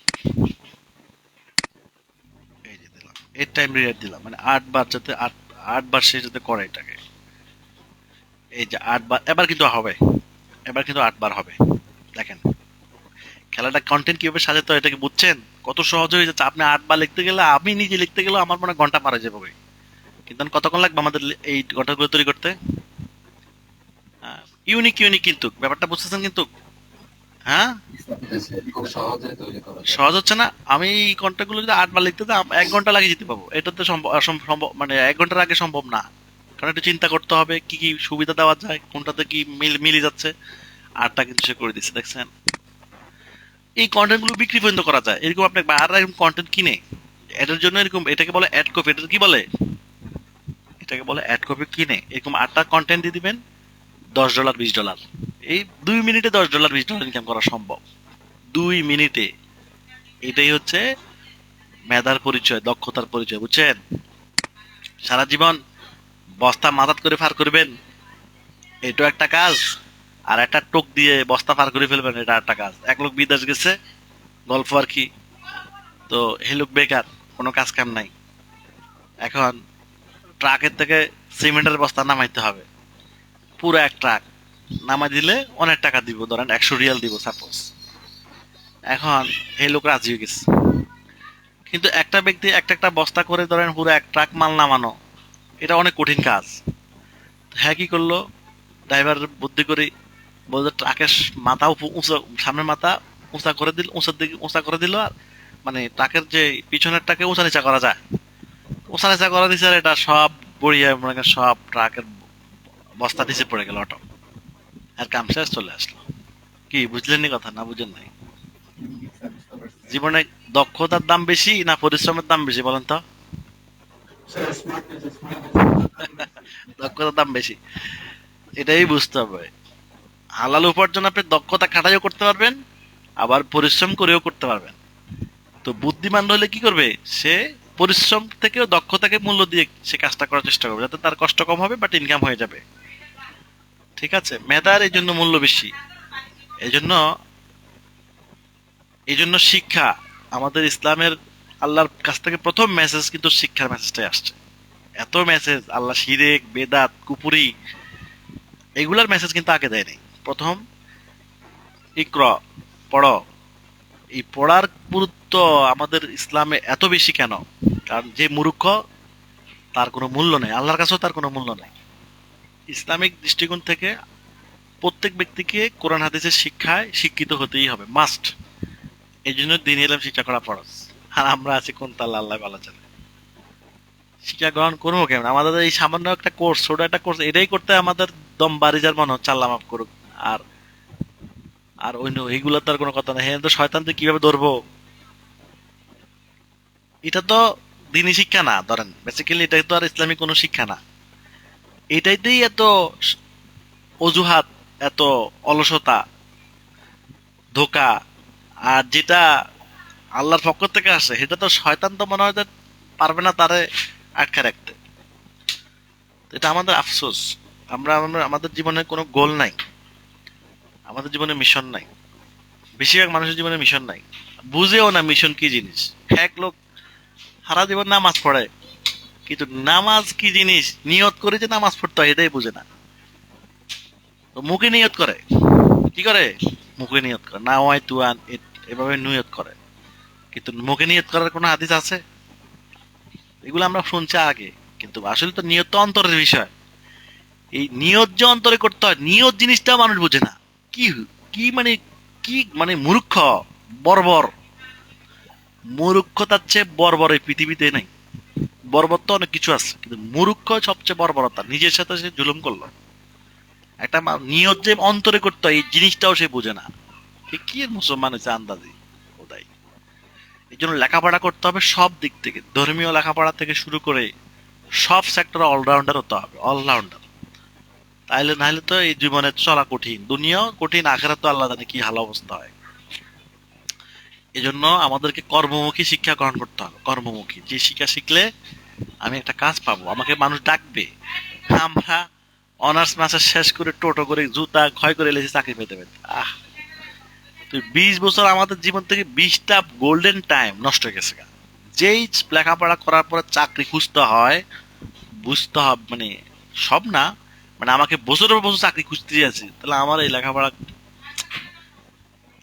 এই যে দিলাম 8 টাইম রিরাইট দিলাম, মানে 8 বার, যাতে 8 বার সে যাতে করে এটাকে। এই যে 8 বার, এবার কিন্তু হবে, এবার কিন্তু 8 বার হবে। দেখেন খেলাটা কন্টেন্ট কিভাবে সাজাতে হয়, এটাকে বুঝছেন? কত সহজ হয়ে যাচ্ছে। আপনি 8 বার লিখতে গেলে, আমি নিজে লিখতে গেলে আমার মনে হয় ঘন্টা পার হয়ে যাবে। কিন্তু এখন কতক্ষণ লাগবে আমাদের এই ঘন্টাগুলো তৈরি করতে? ইউনিক ইউনিক কিন্তু ব্যাপারটা বুঝতেছেন কিন্তু। হ্যাঁ, খুব সহজে তৈরি করা যায়। সহজ হচ্ছে না? আমি এই কন্টেন্ট গুলো যদি 8 বার লিখতে তো 1 ঘন্টা লাগিয়ে যেতে পাবো, এটা তো সম্ভব, মানে 1 ঘন্টার আগে সম্ভব না। কারণ একটু চিন্তা করতে হবে কি কি সুবিধা দেওয়া যায়, কোনটাতে কি মিলে যাচ্ছে। 8টা কিন্তু সে করে দিচ্ছে, দেখছেন? এই কন্টেন্ট গুলো বিক্রি পর্যন্ত করা যায়, এরকম আপনি আর এরকম কন্টেন্ট কিনে এটার জন্য এরকম, এটাকে বলে অ্যাড কপি। এটা কি বলে? এটাকে বলে অ্যাড কপি। কিনে এরকম 8টা কন্টেন্ট দিয়ে দিবেন, $10 $20, এই 2 মিনিটে $10 $20 ইনকাম করা সম্ভব। 2 মিনিটে। এটাই হচ্ছে মেধার পরিচয়, দক্ষতার পরিচয়, বুঝছেন? সারা জীবন বস্তা মাথাত করে পার করবেন, এটাও একটা কাজ। আর একটা টোক দিয়ে বস্তা পার করে ফেলবেন, এটা একটা কাজ। এক লোক বিদেশ গেছে, গল্প আর কি, তো হে লোক বেকার, কোনো কাজ কাম নাই। এখন ট্রাকের থেকে সিমেন্টের বস্তা নামাইতে হবে, পুরো এক ট্রাক নামাই দিলে অনেক টাকা দিব, ধরেন 100 রিয়াল দিব সাপোজ। এখন এই লোক রাজি হয়ে গেছে, কিন্তু একটা ব্যক্তি একটা একটা বস্তা করে ধরেন পুরো এক ট্রাক মাল নামানো, এটা অনেক কঠিন কাজ। হ্যাঁ, কি করলো, ড্রাইভার বুদ্ধি করে বলতে ট্রাকের মাথা উঁচা, সামনের মাথা উঁচা করে দিল, উঁচার দিকে উঁচা করে দিল, আর মানে ট্রাকের যে পিছনের টাকে উঁচা নিচা করা যায়, উঁচা নিচা করা দিচ্ছে, আর এটা সব বড়িয়া মনে করেন সব ট্রাকের বস্তা নিচে পড়ে গেল অটো, আর কাম শেষ, চলে আসলো। কি বুঝলেন নি কথা, না বুঝলেন নাই? জীবনে দক্ষতার দাম বেশি না পরিশ্রমের দাম বেশি, বলেন তো? স্যার স্মার্টনেস দক্ষতার দাম বেশি, এটাই বুঝতে হবে। হালাল উপার্জন আপনি দক্ষতা খাটাইও করতে পারবেন, আবার পরিশ্রম করেও করতে পারবেন। তো বুদ্ধিমান হলে কি করবে, সে পরিশ্রম থেকেও দক্ষতাকে মূল্য দিয়ে সে কাজটা করার চেষ্টা করবে, যাতে তার কষ্ট কম হবে বাট ইনকাম হয়ে যাবে। ঠিক আছে, মেধার এই জন্য মূল্য বেশি। এই জন্য শিক্ষা, আমাদের ইসলামের আল্লাহর কাছ থেকে প্রথম মেসেজ কিন্তু শিক্ষার মেসেজটাই আসছে। এত মেসেজ, আল্লাহ শিরেক বেদাত কুপুরি এগুলার মেসেজ কিন্তু আগে দেয়নি। প্রথম ইকরা, পড়ো। এই পড়ার গুরুত্ব আমাদের ইসলামে এত বেশি কেন? কারণ যে মূর্খ তার কোনো মূল্য নেই, আল্লাহর কাছেও তার কোনো মূল্য নেই। ইসলামিক দৃষ্টিকোণ থেকে প্রত্যেক ব্যক্তিকে কোরআন হাদিসের শিক্ষায় শিক্ষিত হতেই হবে, মাস্ট। এই জন্য দিন এলাম শিক্ষা করা ফরজ। আর আমরা আছি কোন তাল্লা, আল্লাহ ভালো জানে। শিক্ষা গ্রহণ করবো কেমন? আমাদের এই সামান্য একটা কোর্স, ছোট একটা কোর্স, এটাই করতে আমাদের দম বাড়ি যার মনে হচ্ছে আল্লাহ মাফ করুক। আর আর অন্য এইগুলো তো আর কোনো কথা নেই। হ্যাঁ, তো শয়তানকে কিভাবে ধরবো, এটা তো দিনী শিক্ষা না। ধরেন বেসিক্যালি এটা তো আর ইসলামিক কোনো শিক্ষা না। এটাইতেই এত অজুহাত, এত অলসতা, ধোকা। আর যেটা আল্লাহর পক্ষ থেকে আসে সেটা তো শয়তান তো মনে হয় যে পারবে না তারে আটকে রাখতে। তো এটা আমাদের আফসোস। আমাদের জীবনে কোনো গোল নাই, আমাদের জীবনে মিশন নাই। বেশিরভাগ মানুষের জীবনে মিশন নাই, বুঝেও না মিশন কি জিনিস। এক লোক সারা জীবন নামাজ পড়ে, কিন্তু নামাজ কি জিনিস, নিয়ত করে যে নামাজ পড়তে হয় এটাই বুঝে না। তো মুখে নিয়ত করে, কি করে, মুখে নিয়ত করে না হয় তুয়ান, এভাবে নিয়ত করে। কিন্তু মুখে নিয়ত করার কোনো হাদিস আছে? এগুলো আমরা শুনছি আগে, কিন্তু আসলে তো নিয়ত তো অন্তরের বিষয়। এই নিয়ত যে অন্তরে করতে হয়, নিয়ত জিনিসটা মানুষ বোঝে না। কি কি মানে, কি মানে মূর্খ, বর্বর। মূর্খতার চেয়ে বর্বর এই পৃথিবীতে নাই। বর্বর তো অনেক কিছু আছে, কিন্তু মূর্খ সবচেয়ে বর্বরতা, নিজের সাথে সে জুলুম করলো। একটা নিয়ত যে অন্তরে করতে হয় এই জিনিসটাও সে বোঝে না। এ কি এর মুসলমান হচ্ছে আন্দাজি ওটাই। এই জন্য লেখাপড়া করতে হবে সব দিক থেকে, ধর্মীয় লেখাপড়া থেকে শুরু করে সব সেক্টরে অলরাউন্ডার হতে হবে, অলরাউন্ডার। তাইলে নাহলে তো এই জীবনে চলা কঠিন, দুনিয়াও কঠিন, আখেরাত তো আল্লাহ জানে কি হাল অবস্থা হয়। এই জন্য আমাদেরকে কর্মমুখী শিক্ষা গ্রহণ করতে হবে। কর্মমুখী যে শিক্ষা শিখলে আমি একটা কাজ পাবো, আমাকে মানুষ ডাকবে। আমরা অনার্স মাস্টার্স শেষ করে টোটো করে জুতা ক্ষয় করে এলেছি চাকরি পেতে পেতে। তো 20 বছর আমাদের জীবন থেকে 20টা গোল্ডেন টাইম নষ্ট হয়ে গেছে গা। যেই লেখাপড়া করার পরে চাকরি খুঁজতে হয়, বুঝতে হবে মানে সব না, মানে আমাকে বছরের পর বছর চাকরি খুঁজতে আছে, তাহলে আমার এই লেখাপড়া,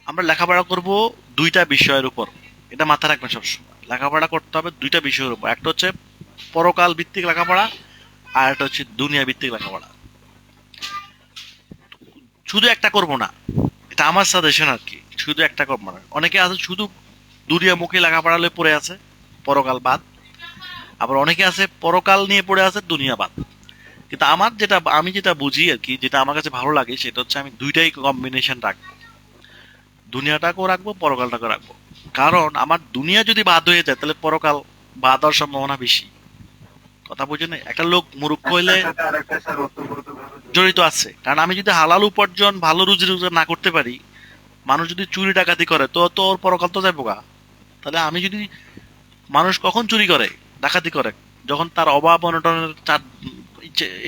আমরা লেখাপড়া করব দুইটা বিষয়ের উপর। এটা মাথায় রাখবেন সবসময়, লেখাপড়া করতে হবে দুইটা বিষয়ের উপর। একটা হচ্ছে পরকাল ভিত্তিক লেখাপড়া, আর একটা হচ্ছে দুনিয়া ভিত্তিক লেখাপড়া। শুধু একটা করব না, এটা আমার সাজেশন আর কি। শুধু একটা করবো না, অনেকে আছে শুধু দুনিয়ামুখী লেখাপড়া লয়ে পড়ে আছে, পরকাল বাদ। আবার অনেকে আছে পরকাল নিয়ে পড়ে আছে, দুনিয়া বাদ। কিন্তু আমি যেটা বুঝি আর কি, যেটা আমার কাছে ভালো লাগে সেটা হচ্ছে আমি দুইটাই কম্বিনেশন রাখবো। দুনিয়াটাকেও রাখবো, পরকালটাকেও রাখবো। কারণ আমার দুনিয়া যদি বাদ হয়ে যায় তাহলে পরকাল বাদ হওয়ার সম্ভাবনা বেশি। কথা বুঝে না? একটা লোক মূর্খ হইলে একটার সাথে আরেকটা স্যার ওতপ্রোতভাবে জড়িত আছে। কারণ আমি যদি হালাল উপার্জন, ভালো রুজি রোজগার না করতে পারি, মানুষ যদি চুরি ডাকাতি করে তো তো ওর পরকাল তো যাবো গা। তাহলে আমি যদি, মানুষ কখন চুরি করে, ডাকাতি করে? যখন তার অভাব অনটনের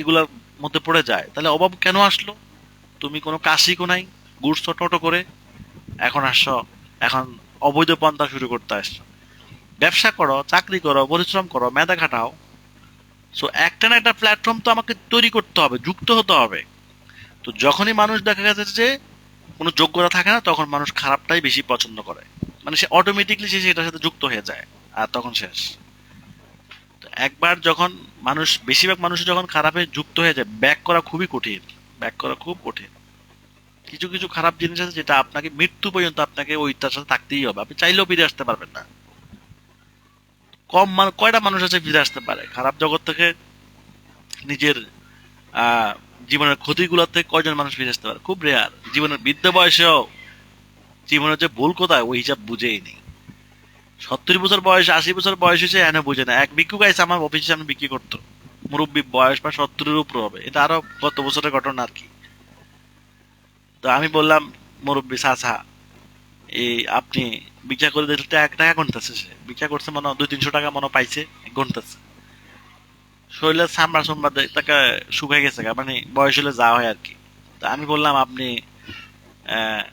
এগুলার মধ্যে পড়ে যায়। তাহলে অভাব কেন আসলো? তুমি কোনো কাজ শিখো নাই, ঘুরছো টোটো করে, এখন আসছো, এখন অবৈধ পন্থা শুরু করতে আসছো। ব্যবসা করো, চাকরি করো, পরিশ্রম করো, মেধা খাটাও। সো একটা না একটা প্ল্যাটফর্ম তো আমাকে তৈরি করতে হবে, যুক্ত হতে হবে। তো যখনই মানুষ দেখা গেছে যে কোনো যোগ্যতা থাকে না, তখন মানুষ খারাপটাই বেশি পছন্দ করে। মানে সে অটোমেটিকলি সে সেটার সাথে যুক্ত হয়ে যায়, আর তখন শেষ। তো একবার যখন মানুষ, বেশিরভাগ মানুষ যখন খারাপে যুক্ত হয়ে যায়, ব্যাক করা খুবই কঠিন। ব্যাক করা খুব কঠিন। কিছু কিছু খারাপ জিনিস আছে যেটা আপনাকে মৃত্যু পর্যন্ত আপনাকে ওইটার সাথে থাকতেই হবে, আপনি চাইলেও ফিরে আসতে পারবেন না। কয়টা মানুষ আছে ফিরে আসতে পারে খারাপ জগৎ থেকে? নিজের আহ জীবনের ক্ষতিগুলো থেকে কয়জন মানুষ ফিরে আসতে পারে? খুব রেয়ার। জীবনের বৃদ্ধ বয়সেও জীবনের যে ভুল কোথায় ওই হিসাব বুঝেই নেই। 70 বছর বয়স, 80 বছর বয়স হয়েছে, এনে বুঝে না। এক ভিক্ষুক আইসে আমার অফিসে সামনে বিক্রি করতো, মুরব্বী, বয়স বা 70-এর উপর হবে। এটা আরো গত বছরের ঘটনা আর কি। তো আমি বললাম, মুরব্বী চাচা, এই আপনি ভিক্ষা করে দিলে টাকা টাকা গুনতেছে। সে ভিক্ষা করছে মনে হয় 200-300 টাকা মনে হয় পাইছে, গুনতেছে। শরীরের চামড়া চামড়া তাকে শুকাই গেছে গা, মানে বয়স হলে যা হয় আর কি। তা আমি বললাম, আপনি আহ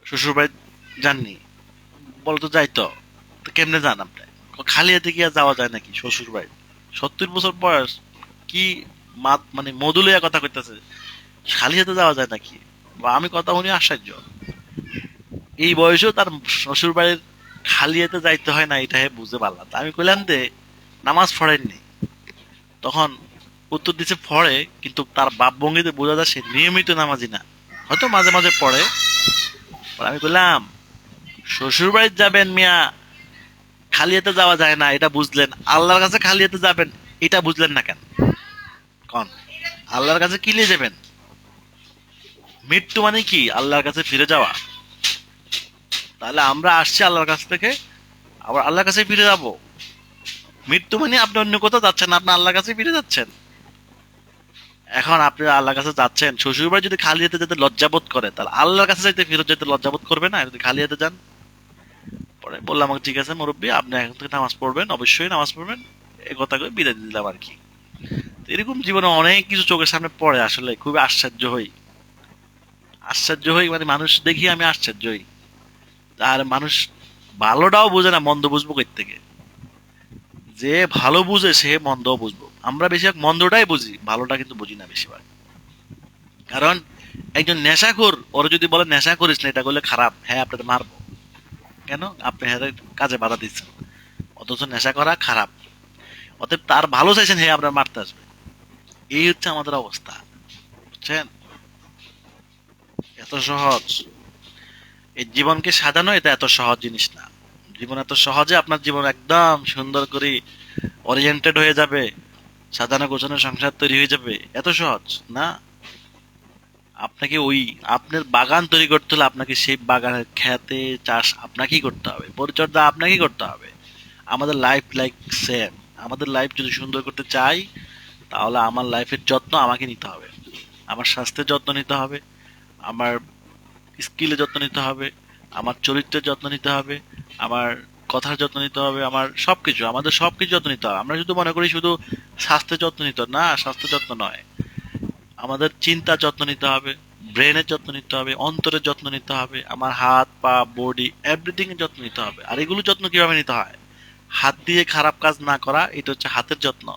শ্বশুর বাড়ি যাননি? বলতো যাই তো। তো কেমনে যান আপনি? খালি হাতে কি আর যাওয়া যায় নাকি শ্বশুর বাড়ি? 70 বছর বয়স, কি মানে মধু লইয়া কথা কইতেছে। খালি হাতে যাওয়া যায় নাকি? বা আমি কথা শুনি আশ্চর্য, এই বয়সেও তার শ্বশুর বাড়ির খালি হাতে যাইতে হয় না, এটা হে বুঝতে পারলাম না। আমি কইলাম যে নামাজ পড়েননি। তখন উত্তর দিচ্ছে পড়ে, কিন্তু তার বাপ ভঙ্গিতে বোঝা যায় সে নিয়মিত নামাজি না, হয়তো মাঝে মাঝে পড়ে। পরে আমি বললাম, শ্বশুর বাড়িতে যাবেন মিয়া, খালি হাতে যাওয়া যায় না এটা বুঝলেন, আল্লাহর কাছে খালি হাতে যাবেন এটা বুঝলেন না কেন? কন, আল্লাহর কাছে কি নিয়ে যাবেন? মৃত্যু মানে কি আল্লাহর কাছে ফিরে যাওয়া? তাহলে আমরা আসছি আল্লাহর কাছ থেকে, আবার আল্লাহর কাছে ফিরে যাব। মৃত্যু মানে আপনি অন্য কোথাও যাচ্ছেন না, আপনি আল্লাহর কাছে ফিরে যাচ্ছেন। এখন আপনি আল্লাহর কাছে যাচ্ছেন, শ্বশুর বাড়ি যদি খালি হাতে যেতে লজ্জাবোধ করে, তাহলে আল্লাহর কাছে যাইতে ফেরত যেতে লজ্জাবোধ করবে না যদি খালি হাতে যান? পরে বললাম, আমাকে ঠিক আছে মুরব্বী, আপনি এখন থেকে নামাজ পড়বেন, অবশ্যই নামাজ পড়বেন, এই কথা করে বিদায় দিয়ে দিলাম আর কি। তো এরকম জীবনে অনেক কিছু চোখের সামনে পড়ে, আসলে খুবই আশ্চর্য হই। আশ্চর্য হই মানে মানুষ দেখি আমি আশ্চর্য হই। আর মানুষ ভালোটাও বোঝে না, মন্দ বুঝবো কই থেকে? যে ভালো বুঝে সে মন্দও বুঝবো। আমরা বেশিরভাগ মন্দটাই বুঝি, ভালোটা কিন্তু বুঝি না বেশিরভাগ। কারণ একজন নেশাখোর, ওরা যদি বলে নেশা করিস না, এটা করলে খারাপ, হ্যাঁ আপনাকে মারবো। কেন? আপনি হ্যাঁ কাজে বাধা দিচ্ছেন, অথচ নেশা করা খারাপ। অতএব তার ভালো চাইছেন, হ্যাঁ আপনার মারতে আসবে। এই হচ্ছে আমাদের অবস্থা, বুঝছেন? এত সহজ এই জীবনকে সাজানো, এটা এত সহজ জিনিস না। জীবন এত সহজে আপনার জীবন একদম সুন্দর করে ওরিয়েন্টেড হয়ে যাবে, সাজানো গোছানো সংসার তৈরি হয়ে যাবে, এত সহজ না। আপনাকে ওই আপনার বাগান তৈরি করতে হলে আপনাকে সেই বাগানের খেতে চাষ আপনাকেই করতে হবে, পরিচর্যা আপনাকেই করতে হবে। আমাদের লাইফ লাইক সেম। আমাদের লাইফ যদি সুন্দর করতে চাই, তাহলে আমার লাইফের যত্ন আমাকে নিতে হবে। আমার স্বাস্থ্যের যত্ন নিতে হবে, আমার স্কিলের যত্ন নিতে হবে, আমার চরিত্রের যত্ন নিতে হবে, আমার কথার যত্ন নিতে হবে, আমার সবকিছু, আমাদের সবকিছু যত্ন নিতে হবে। আমরা শুধু মনে করি শুধু স্বাস্থ্যের যত্ন নিতে হবে, না, স্বাস্থ্যের যত্ন নয়, আমাদের চিন্তার যত্ন নিতে হবে, ব্রেনের যত্ন নিতে হবে, অন্তরের যত্ন নিতে হবে, আমার হাত পা বডি এভরিথিং এর যত্ন নিতে হবে। আর এগুলো যত্ন কিভাবে নিতে হয়? হাত দিয়ে খারাপ কাজ না করা, এটা হচ্ছে হাতের যত্ন।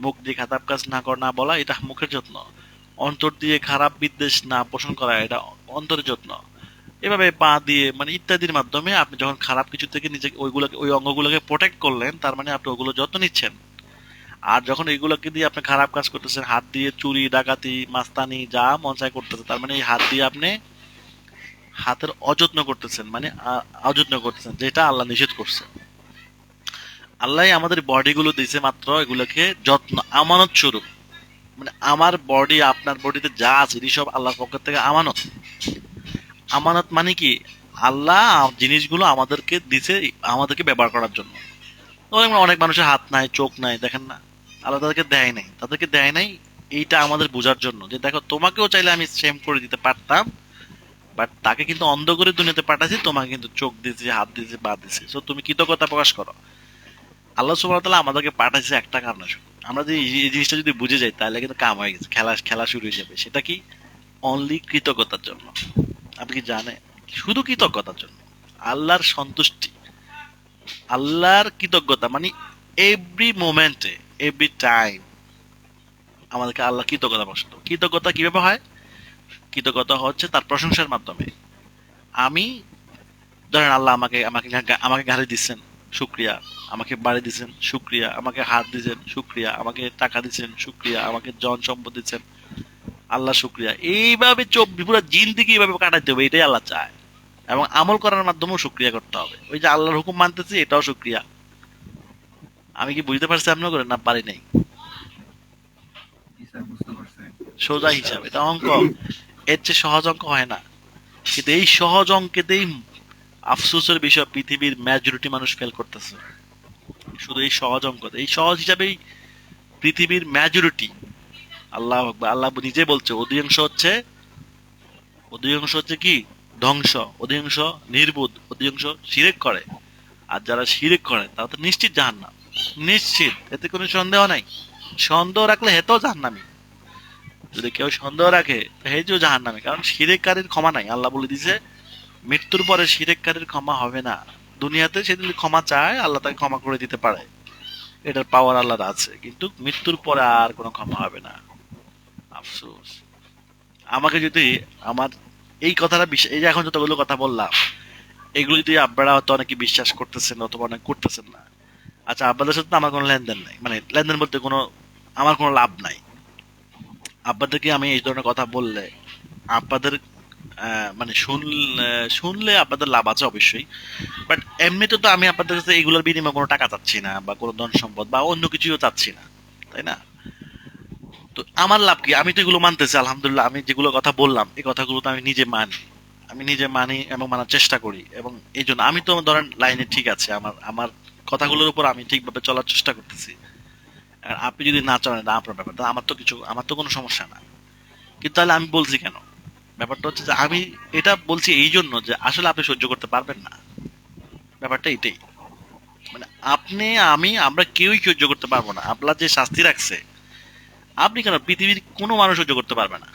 মুখ দিয়ে খারাপ কাজ না করা, না বলা, এটা মুখের যত্ন। অন্তর দিয়ে খারাপ বিদ্বেষ না পোষণ করা, এটা অন্তরের যত্ন। এভাবে পা দিয়ে মানে ইত্যাদির মাধ্যমে আপনি যখন খারাপ কিছু থেকে নিজেকে ওইগুলোকে ওই অঙ্গগুলোকে প্রোটেক্ট করলেন, তার মানে আপনি ওগুলো যত্ন নিচ্ছেন। আর যখন এইগুলোকে দিয়ে আপনি খারাপ কাজ করতেছেন, হাত দিয়ে চুরি ডাকাতি মাস্তানি যা মন চায় করতেছেন, তার মানে এই হাত দিয়ে আপনি হাতের অযত্ন করতেছেন, মানে অযত্ন করতেছেন, যেটা আল্লাহ নিষেধ করছে। আল্লাহ আমাদের বডি গুলো দিয়েছে মাত্র এগুলোকে যত্ন, আমানত স্বরূপ। মানে আমার বডি আপনার বডিতে যা আছে এটি সব আল্লাহর পক্ষ থেকে আমানত। আমানত মানে কি? আল্লাহ জিনিসগুলো আমাদেরকে দিছে আমাদেরকে ব্যবহার করার জন্য। ধরেন অনেক মানুষের হাত নাই, চোখ নাই, দেখেন না, আল্লাহ তাদেরকে দেয় নাই, তাদেরকে দেয় নাই এইটা আমাদের বোঝার জন্য, যে দেখো তোমাকেও চাইলে আমি সেম করে দিতে পারতাম, বাট তাকে কিন্তু অন্ধ করে দুনিয়াতে পাঠাচ্ছি, তোমাকে কিন্তু চোখ দিয়েছি, হাত দিয়েছি, পা দিয়েছি, সো তুমি কৃতজ্ঞতা প্রকাশ করো। আল্লাহ সুবহানাহু ওয়া তাআলা আমাদেরকে পাঠাইছে একটা কারণে শুধু। আমরা যদি এই জিনিসটা যদি বুঝে যাই, তাহলে কিন্তু কাম হয়ে গেছে, খেলা খেলা শুরু হয়ে যাবে। সেটা কি? অনলি কৃতজ্ঞতার জন্য। আপনি কি জানেন? শুধু কৃতজ্ঞতার জন্য, আল্লাহর সন্তুষ্টি, আল্লাহর কৃতজ্ঞতা মানে এভরি মোমেন্টে, এভরি টাইম আমাদেরকে আল্লাহ কৃতজ্ঞতা প্রকাশ করতে হবে। কৃতজ্ঞতা কিভাবে হয়? কৃতজ্ঞতা হচ্ছে তার প্রশংসার মাধ্যমে। আমি ধরেন আল্লাহ আমাকে আমাকে আমাকে গাড়ি দিচ্ছেন, শুক্রিয়া। আমাকে বাড়ি দিচ্ছেন, শুক্রিয়া। আমাকে হাত দিচ্ছেন, শুক্রিয়া। আমাকে টাকা দিচ্ছেন, শুক্রিয়া। আমাকে জন সম্পদ দিচ্ছেন, আল্লাহ শুক্রিয়া। এইভাবে পুরো জিন্দেগি এইভাবে কাটাইতে হবে, এটাই আল্লাহ চায়। এবং আমল করার মাধ্যমেও শুক্রিয়া করতে হবে। ওই যে আল্লাহর হুকুম মানতেছি, এটাও শুক্রিয়া। আমি কি বুঝতে পারছি আপনার করে, না পারি নাই? সোজা হিসাব, এটা অঙ্ক, এর চেয়ে সহজ অঙ্ক হয় না। কিন্তু এই সহজ অঙ্কেতেই আফসোসের বিষয়, পৃথিবীর মেজরিটি মানুষ ফেল করতেছে। শুধু এই সহজ অঙ্ক, এই সহজ হিসাবেই পৃথিবীর মেজরিটি, আল্লাহ আকবার, আল্লাহ নিজে বলছে অধিকাংশ হচ্ছে কি? ধ্বংস। অধিকাংশ নির্বুধ, অধিকাংশ শিরক করে। আর যারা শিরক করে তারা তো নিশ্চিত জাহান্নাম, নিশ্চিত, এতে কোনো সন্দেহ নাই। সন্দেহ রাখলে হেতেও জাহান্নামী। যদি কেউ সন্দেহ রাখে হেতেও জাহান্নামী, কারণ শিরককারীর ক্ষমা নাই। আল্লাহ বলে দিছে মৃত্যুর পরে শিরককারীর ক্ষমা হবে না। দুনিয়াতে সে যদি ক্ষমা চায়, আল্লাহ তাকে ক্ষমা করে দিতে পারে, এটার পাওয়ার আল্লাহর আছে, কিন্তু মৃত্যুর পরে আর কোনো ক্ষমা হবে না। আফসোস। আমাকে যদি আমার এই কথাটা এই যে এখন যতগুলো কথা বললাম, এগুলো যদি আপনারা হয়তো অনেকে বিশ্বাস করতেছেন অথবা অনেক করতেছেন না। আচ্ছা, আপনাদের সাথে তো আমার কোনো লেনদেন নাই, মানে লেনদেন বলতে কোনো আমার কোনো লাভ নাই। আপনাদেরকে আমি এই ধরনের কথা বললে আপনাদের মানে শুনলে আপনাদের লাভ আছে অবশ্যই, বাট এমনিতে তো আমি আপনাদের কাছে এগুলোর বিনিময়ে কোনো টাকা চাচ্ছি না বা কোনো ধন সম্পদ বা অন্য কিছুও চাচ্ছি না, তাই না? তো আমার লাভ কি? আমি তো এগুলো মানতেছি আলহামদুলিল্লাহ। আমি যেগুলো কথা বললাম এই কথাগুলো তো আমি নিজে মানি, আমি নিজে মানি এবং মানার চেষ্টা করি, এবং এই জন্য আমি তো ধরেন লাইনে ঠিক আছে, আমার আমার কথাগুলোর উপর আমি ঠিকভাবে চলার চেষ্টা করতেছি। আর আপনি যদি না চলেন এটা আপনার ব্যাপার, তাহলে আমার তো কোনো সমস্যা না। কিন্তু তাহলে আমি বলছি কেন? ব্যাপারটা হচ্ছে যে আমি এটা বলছি এই জন্য যে আসলে আপনি সহ্য করতে পারবেন না। ব্যাপারটা এটাই, মানে আপনি আমরা কেউই সহ্য করতে পারবো না। আল্লাহ যে শাস্তি রাখছে, আপনি কেন, পৃথিবীর কোনো মানুষ সহ্য করতে পারবে না।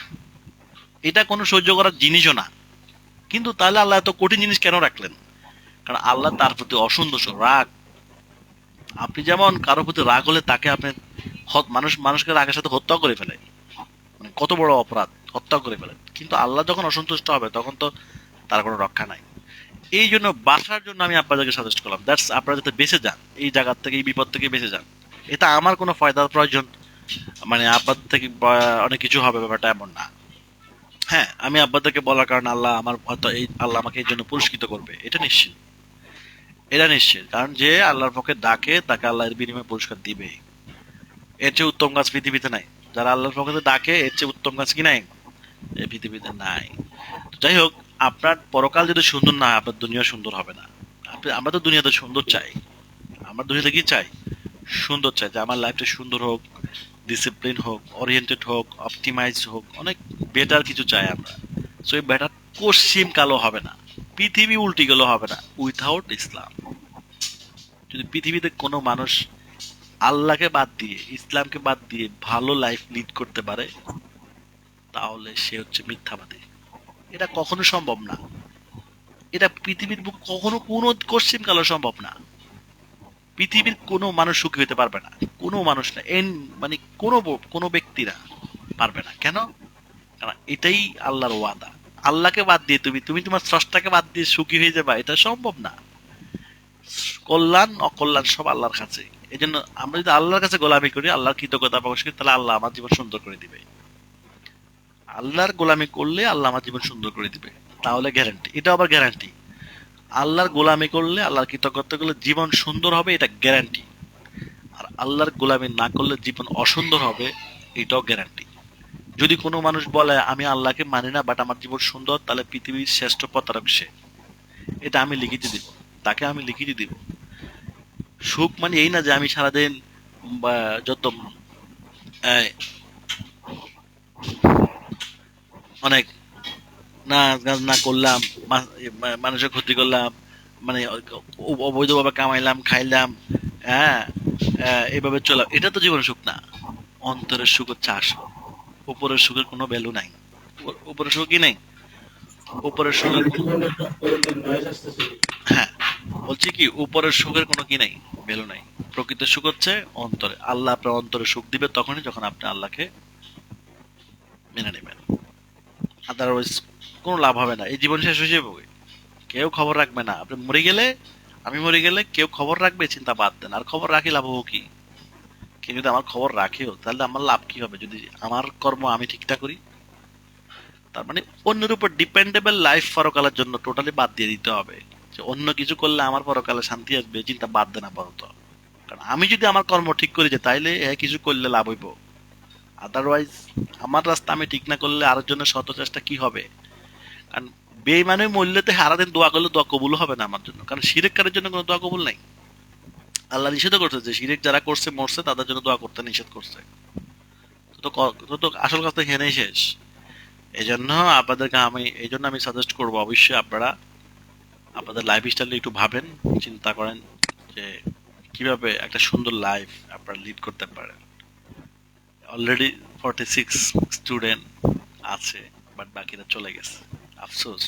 এটা কোনো সহ্য করার জিনিসও না। কিন্তু তাহলে আল্লাহ এত কঠিন জিনিস কেন রাখলেন? কারণ আল্লাহ তার প্রতি অসন্তোষ, রাগ। আপনি যেমন কারোর প্রতি রাগ হলে তাকে আপনি মানুষকে রাগের সাথে হত্যা করে ফেলে, মানে কত বড় অপরাধ, হত্যা করে ফেলে। কিন্তু আল্লাহ যখন অসন্তুষ্ট হবে তখন তো তার কোনো রক্ষা নাই। এই জন্য বাঁচার জন্য আমি আপনাদেরকে সাজেস্ট করলাম, দ্যাটস আপনারা যাতে বেঁচে যান, এই জায়গা থেকে, এই বিপদ থেকে বেঁচে যান। এটা আমার কোনো ফায়দার প্রয়োজন, মানে আপনাদের থেকে অনেক কিছু হবে ব্যাপারটা এমন না। হ্যাঁ, আমি আপনাদেরকে বলার কারণে আল্লাহ আমার হয়তো এই আল্লাহ আমাকে এই জন্য পুরস্কৃত করবে, এটা নিশ্চিত। এটা নিশ্চিত, কারণ যে আল্লাহর পক্ষে ডাকে তাকে আল্লাহ এর বিনিময়ে পুরস্কার দিবে। এর চেয়ে উত্তম কাজ পৃথিবীতে নাই। যারা আল্লাহর পক্ষে ডাকে এর চেয়ে উত্তম কাজ কি নাই এই পৃথিবীতে নাই। তো যাই হোক, আপনার পরকাল যদি সুন্দর না হয় আপনার দুনিয়া সুন্দর হবে না। আমরা তো দুনিয়াতে সুন্দর চাই। আমরা দুনিয়াতে কি চাই? সুন্দর চাই, যে আমার লাইফটা সুন্দর হোক, ডিসিপ্লিন হোক, ওরিয়েন্টেড হোক, অপটিমাইজ হোক, অনেক বেটার কিছু চাই আমরা। সো এই বেটার পশ্চিম কালো হবে না, পৃথিবী উল্টি গেল হবে না উইথাউট ইসলাম। যদি পৃথিবীতে কোনো মানুষ আল্লাহকে বাদ দিয়ে, ইসলামকে বাদ দিয়ে ভালো লাইফ লিড করতে পারে, তাহলে সে হচ্ছে মিথ্যাবাদী। এটা কখনো সম্ভব না। এটা পৃথিবীর বুক কখনো কোনো কোশ্চিন কালো সম্ভব না। পৃথিবীর কোনো মানুষ সুখী হতে পারবে না, কোনো মানুষ না, মানে কোনো ব্যক্তিরা পারবে না। কেন? কারণ এটাই আল্লাহর ওয়াদা। আল্লাহকে বাদ দিয়ে তুমি তুমি তোমার স্রষ্টাকে বাদ দিয়ে সুখী হয়ে যাবা, এটা সম্ভব না। কল্যাণ অকল্যাণ সব আল্লাহর কাছে। এই জন্য আমরা যদি আল্লাহর কাছে গোলামি করি, আল্লাহর কৃতজ্ঞতা প্রকাশ করি, তাহলে আল্লাহ আমার জীবন সুন্দর করে দিবে। আল্লাহর গোলামি করলে আল্লাহ আমার জীবন সুন্দর করে দিবে, তাহলে গ্যারান্টি। এটা আবার গ্যারান্টি। আল্লাহর গোলামি করলে, আল্লাহর কৃতজ্ঞতা করলে জীবন সুন্দর হবে, এটা গ্যারান্টি। আর আল্লাহর গোলামি না করলে জীবন অসুন্দর হবে, এটাও গ্যারান্টি। যদি কোনো মানুষ বলে আমি আল্লাহকে মানি না বাট আমার জীবন সুন্দর, তাহলে পৃথিবীর শ্রেষ্ঠ প্রতারক সে। এটা আমি লিখিতে দিব, তাকে আমি লিখিতে দিব। সুখ মানে এই না যে আমি সারাদিন বা যত আহ, অনেক নাচ গান না করলাম, মানুষের ক্ষতি করলাম, মানে অবৈধভাবে কামাইলাম, খাইলাম, হ্যাঁ, এইভাবে চললাম, এটা তো জীবন সুখ না। অন্তরের সুখ হচ্ছে আসল। উপরের সুখের কোনো ভ্যালু নাই। উপরের সুখ কি নেই? উপরের সুখের নয়েজ আসতেছে। হ্যাঁ, বলছি কি, উপরের সুখের কোনো কি নেই, ভ্যালু নাই। প্রকৃত সুখ হচ্ছে অন্তরে। আল্লাহ আপনার অন্তরে সুখ দিবে তখনই যখন আপনি আল্লাহকে মেনে নেবেন। আদারওয়াইজ কোনো লাভ হবে না, এই জীবন শেষ হয়ে যাবে। কেউ খবর রাখবে না। আপনি মরে গেলে, আমি মরে গেলে কেউ খবর রাখবে? চিন্তা বাদ দেন। আর খবর রাখি লাভ হবো কি? কেউ যদি আমার খবর রাখেও তাহলে আমার লাভ কি হবে যদি আমার কর্ম আমি ঠিকঠাক করি? তার মানে অন্যের উপর ডিপেন্ডেবল লাইফ পরকালের জন্য টোটালি বাদ দিয়ে দিতে হবে। যে অন্য কিছু করলে আমার পরকালে শান্তি আসবে, চিন্তা বাদ দেন আপাতত। কারণ আমি যদি আমার কর্ম ঠিক করি যে তাইলে কিছু করলে লাভ হইব। আদারওয়াইজ আমার রাস্তা আমি ঠিক না করলে আরেকজনের শত চেষ্টা কি হবে? কারণ বেইমানের মূল্যতে সারাদিন দোয়া করলে দোয়া কবুল হবে না আমার জন্য, কারণ শিরেককারের জন্য কোনো দোয়া কবুল নাই। আল্লাহ নিষেধ করছে যে শিরিক যারা করছে মরছে তাদের জন্য দোয়া করতে নিষেধ করছে। তো আসল কাজ তো হেনেই শেষ। এই জন্য আপনাদেরকে আমি এই জন্য আমি সাজেস্ট করবো, অবশ্যই আপনারা আপনাদের লাইফ স্টাইল একটু ভাবেন, চিন্তা করেন যে কিভাবে একটা সুন্দর লাইফ আপনারা লিড করতে পারেন। অলরেডি 46 স্টুডেন্ট আছে, বাট বাকিরা চলে গেছে, আফসোস।